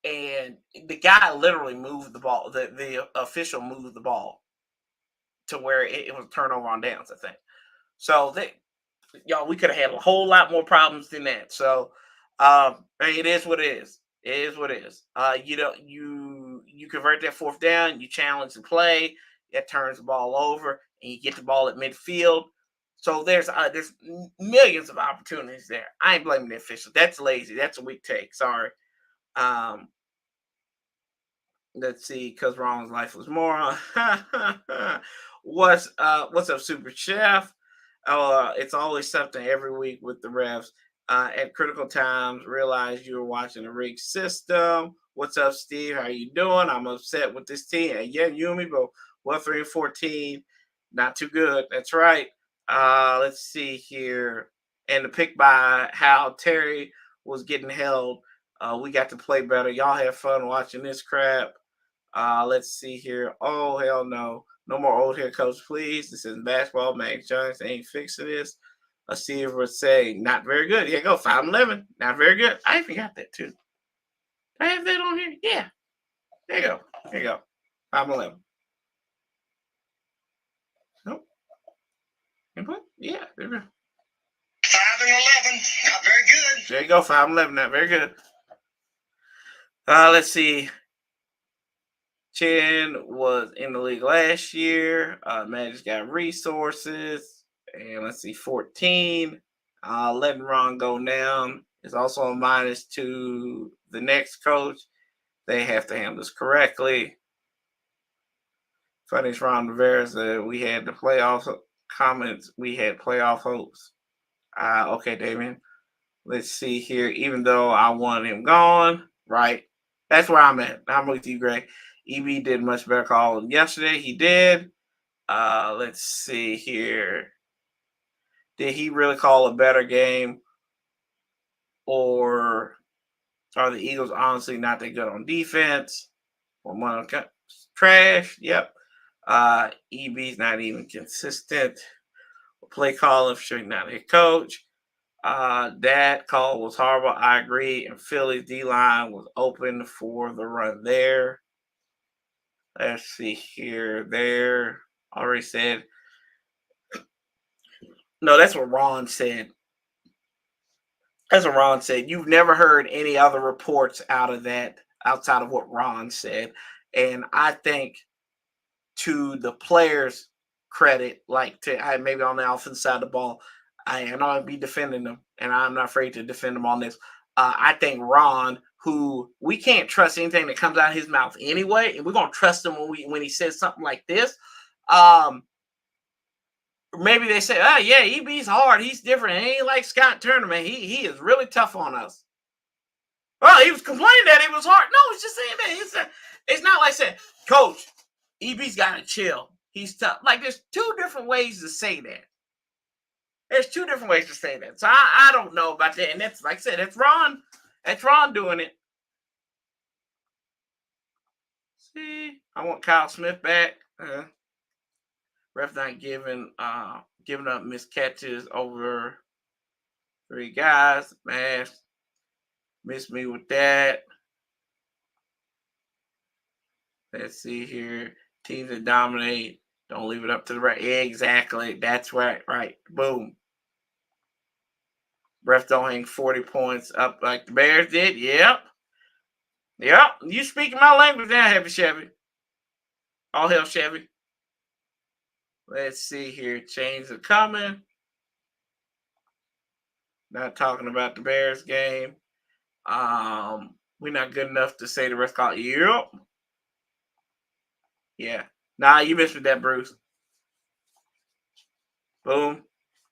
and the guy literally moved the ball. The official moved the ball to where it was a turnover on downs, I think. So we could have had a whole lot more problems than that. So it is what it is. It is what it is. You convert that 4th down, you challenge the play, it turns the ball over, and you get the ball at midfield. So there's millions of opportunities there. I ain't blaming the officials. That's lazy. That's a weak take. Sorry. Let's see, because Ron's life was more. What's up, Super Chef? It's always something every week with the refs. At critical times, realize you're watching a rigged system. What's up, Steve? How you doing? I'm upset with this team. And yeah, you and me both. 3-14, not too good. That's right. Let's see here. And the pick by how Terry was getting held. We got to play better. Y'all have fun watching this crap. Let's see here. Oh, hell no. No more old head coach, please. This is basketball. Mac Jones ain't fixing this. A Steve would say, not very good. Here you go, 5-11. Not very good. I even got that too. I have that on here. Yeah. There you go. There you go. 5-11. Nope. Yeah, there you go. 5-11. Not very good. There you go. 5-11. Not very good. Let's see. Chen was in the league last year. Magic's got resources. And let's see, 14. Letting Ron go down is also a minus to the next coach. They have to handle this correctly. Funny, Ron Rivera said we had the playoff comments. We had playoff hopes. Okay, Damien. Let's see here. Even though I want him gone, right? That's where I'm at. I'm with you, Greg. EB did much better call than yesterday. He did. Let's see here. Did he really call a better game? Or are the Eagles honestly not that good on defense? Or one trash? Yep. EB's not even consistent. Play calling for sure, not a coach. That call was horrible. I agree. And Philly's D-line was open for the run there. Let's see here. There. Already said. No, that's what Ron said. That's what Ron said. You've never heard any other reports out of that outside of what Ron said. And I think to the players' credit, like maybe on the offensive side of the ball, and I'll be defending them, and I'm not afraid to defend them on this. I think Ron, who we can't trust anything that comes out of his mouth anyway, and we're gonna trust him when he says something like this. Maybe they say, "Oh yeah, EB's hard. He's different. He ain't like Scott Turner, man. He is really tough on us." Well, he was complaining that it was hard. No, it's just saying that it's not like saying, "Coach, EB's got to chill. He's tough." Like there's two different ways to say that. There's two different ways to say that. So I don't know about that. And that's like I said, that's Ron. That's Ron doing it. See, I want Kyle Smith back. Ref not giving up missed catches over 3 guys. Man, missed me with that. Let's see here. Teams that dominate, don't leave it up to the right. Exactly. That's right. Right. Boom. Ref don't hang 40 points up like the Bears did. Yep. You speaking my language now, Heavy Chevy. All hail Chevy. Let's see here. Chains are coming. Not talking about the Bears game. We're not good enough to say the rest call. Yep. Yeah. Nah, you missed with that, Bruce. Boom.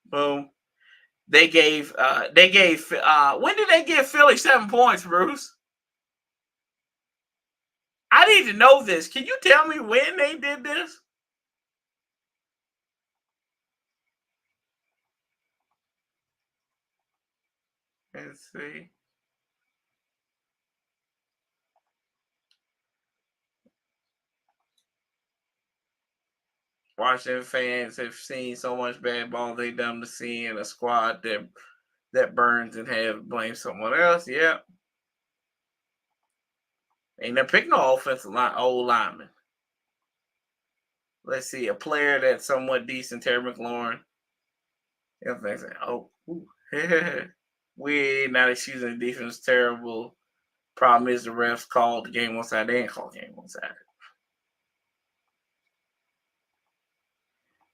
Boom. They gave when did they give Philly 7 points, Bruce? I need to know this. Can you tell me when they did this? Let's see. Washington fans have seen so much bad ball they dumb to see in a squad that burns and have blame someone else. Yep. Ain't they picking no offensive line, old lineman. Let's see, a player that's somewhat decent, Terry McLaurin. Everything's like, oh, we not excusing the defense terrible. Problem is the refs called the game one side. They ain't called the game one side.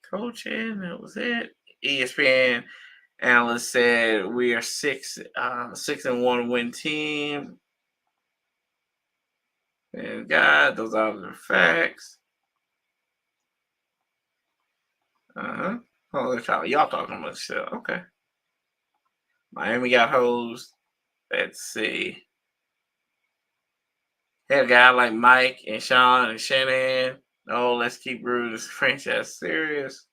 Coaching, that was it. ESPN analyst said we are 6-1 win team. And God, those are the facts. Oh, y'all talking about shit. Okay. Miami got hosed. Let's see. Had a guy like Mike and Sean and Shanahan. Oh, let's keep rooting this franchise serious.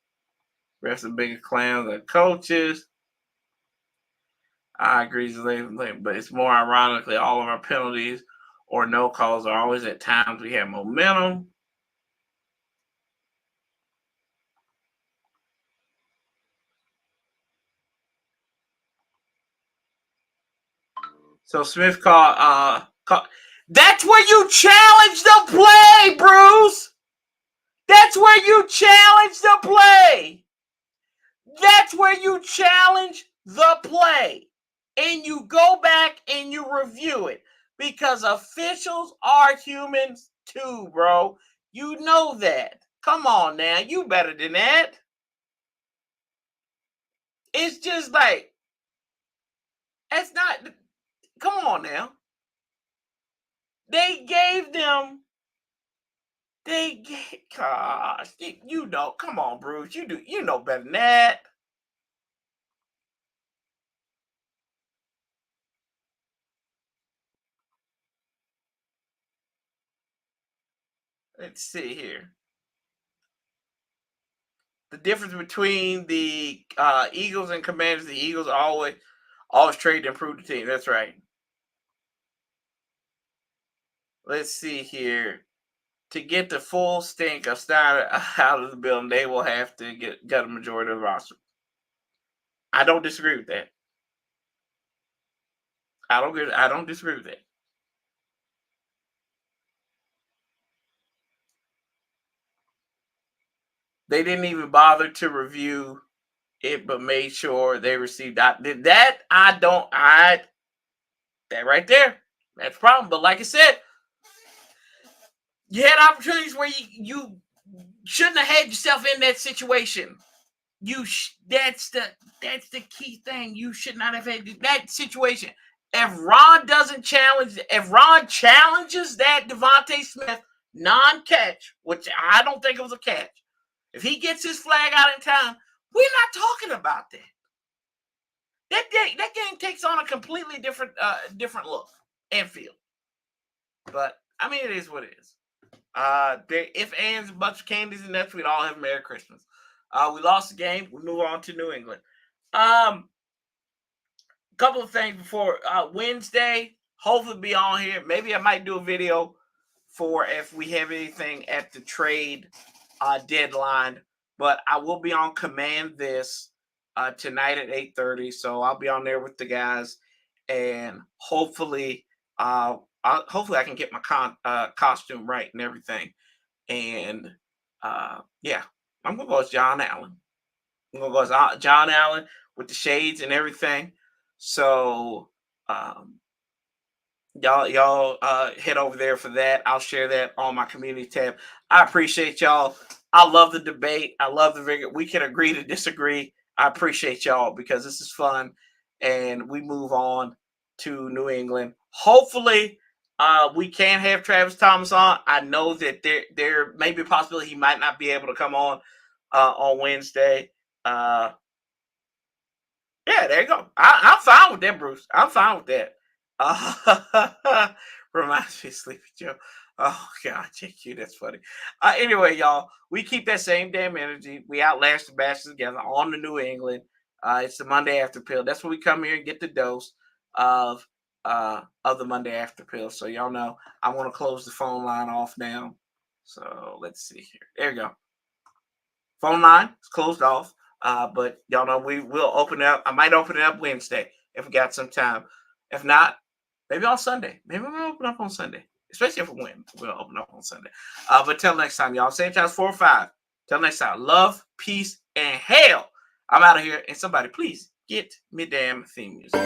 Refs are bigger clowns than coaches. I agree, but it's more ironically all of our penalties or no calls are always at times we have momentum. So Smith called. That's where you challenge the play, Bruce. That's where you challenge the play. That's where you challenge the play. And you go back and you review it. Because officials are humans too, bro. You know that. Come on now. You better than that. It's just like, it's not, come on now. Gosh, you know, come on, Bruce. You know better than that. Let's see here. The difference between the Eagles and Commanders, the Eagles always trade to improve the team. That's right. Let's see here. To get the full stink of Steiner out of the building, they will have to get a majority of the roster. I don't disagree with that. I don't disagree with that. They didn't even bother to review it, but made sure they received that. That right there, that's the problem. But like I said, you had opportunities where you shouldn't have had yourself in that situation. That's the key thing. You should not have had that situation. If Ron challenges that Devontae Smith non-catch, which I don't think it was a catch, if he gets his flag out in time, we're not talking about that. That game takes on a completely different look and feel. But I mean, it is what it is. If Ann's a bunch of candies and nuts, we'd all have a Merry Christmas. We lost the game. We move on to New England. Couple of things before Wednesday. Hopefully be on here. Maybe I might do a video for if we have anything at the trade deadline. But I will be on Command This tonight at 8:30. So I'll be on there with the guys, and hopefully I can get my costume right and everything. And yeah, I'm gonna go as John Allen. I'm gonna go as John Allen with the shades and everything. So y'all head over there for that. I'll share that on my community tab. I appreciate y'all. I love the debate. I love the vigor. We can agree to disagree. I appreciate y'all because this is fun, and we move on to New England. Hopefully, we can have Travis Thomas on. I know that there may be a possibility he might not be able to come on Wednesday. Yeah, there you go. I'm fine with that, Bruce. I'm fine with that. Reminds me of Sleepy Joe. Oh, God, JQ, that's funny. Anyway, y'all, we keep that same damn energy. We outlast the bastards together on the New England. It's the Monday After Pill. That's when we come here and get the dose of the Monday After Pill. So y'all know I want to close the phone line off now. So let's see here. There you go. Phone line is closed off. But y'all know we will open it up. I might open it up Wednesday if we got some time. If not, maybe on Sunday. Maybe we'll open up on Sunday. Especially if we win. We'll open up on Sunday. But till next time, y'all. Sanchez 4-5. Till next time. Love, peace, and hell. I'm out of here. And somebody, please get me damn theme music.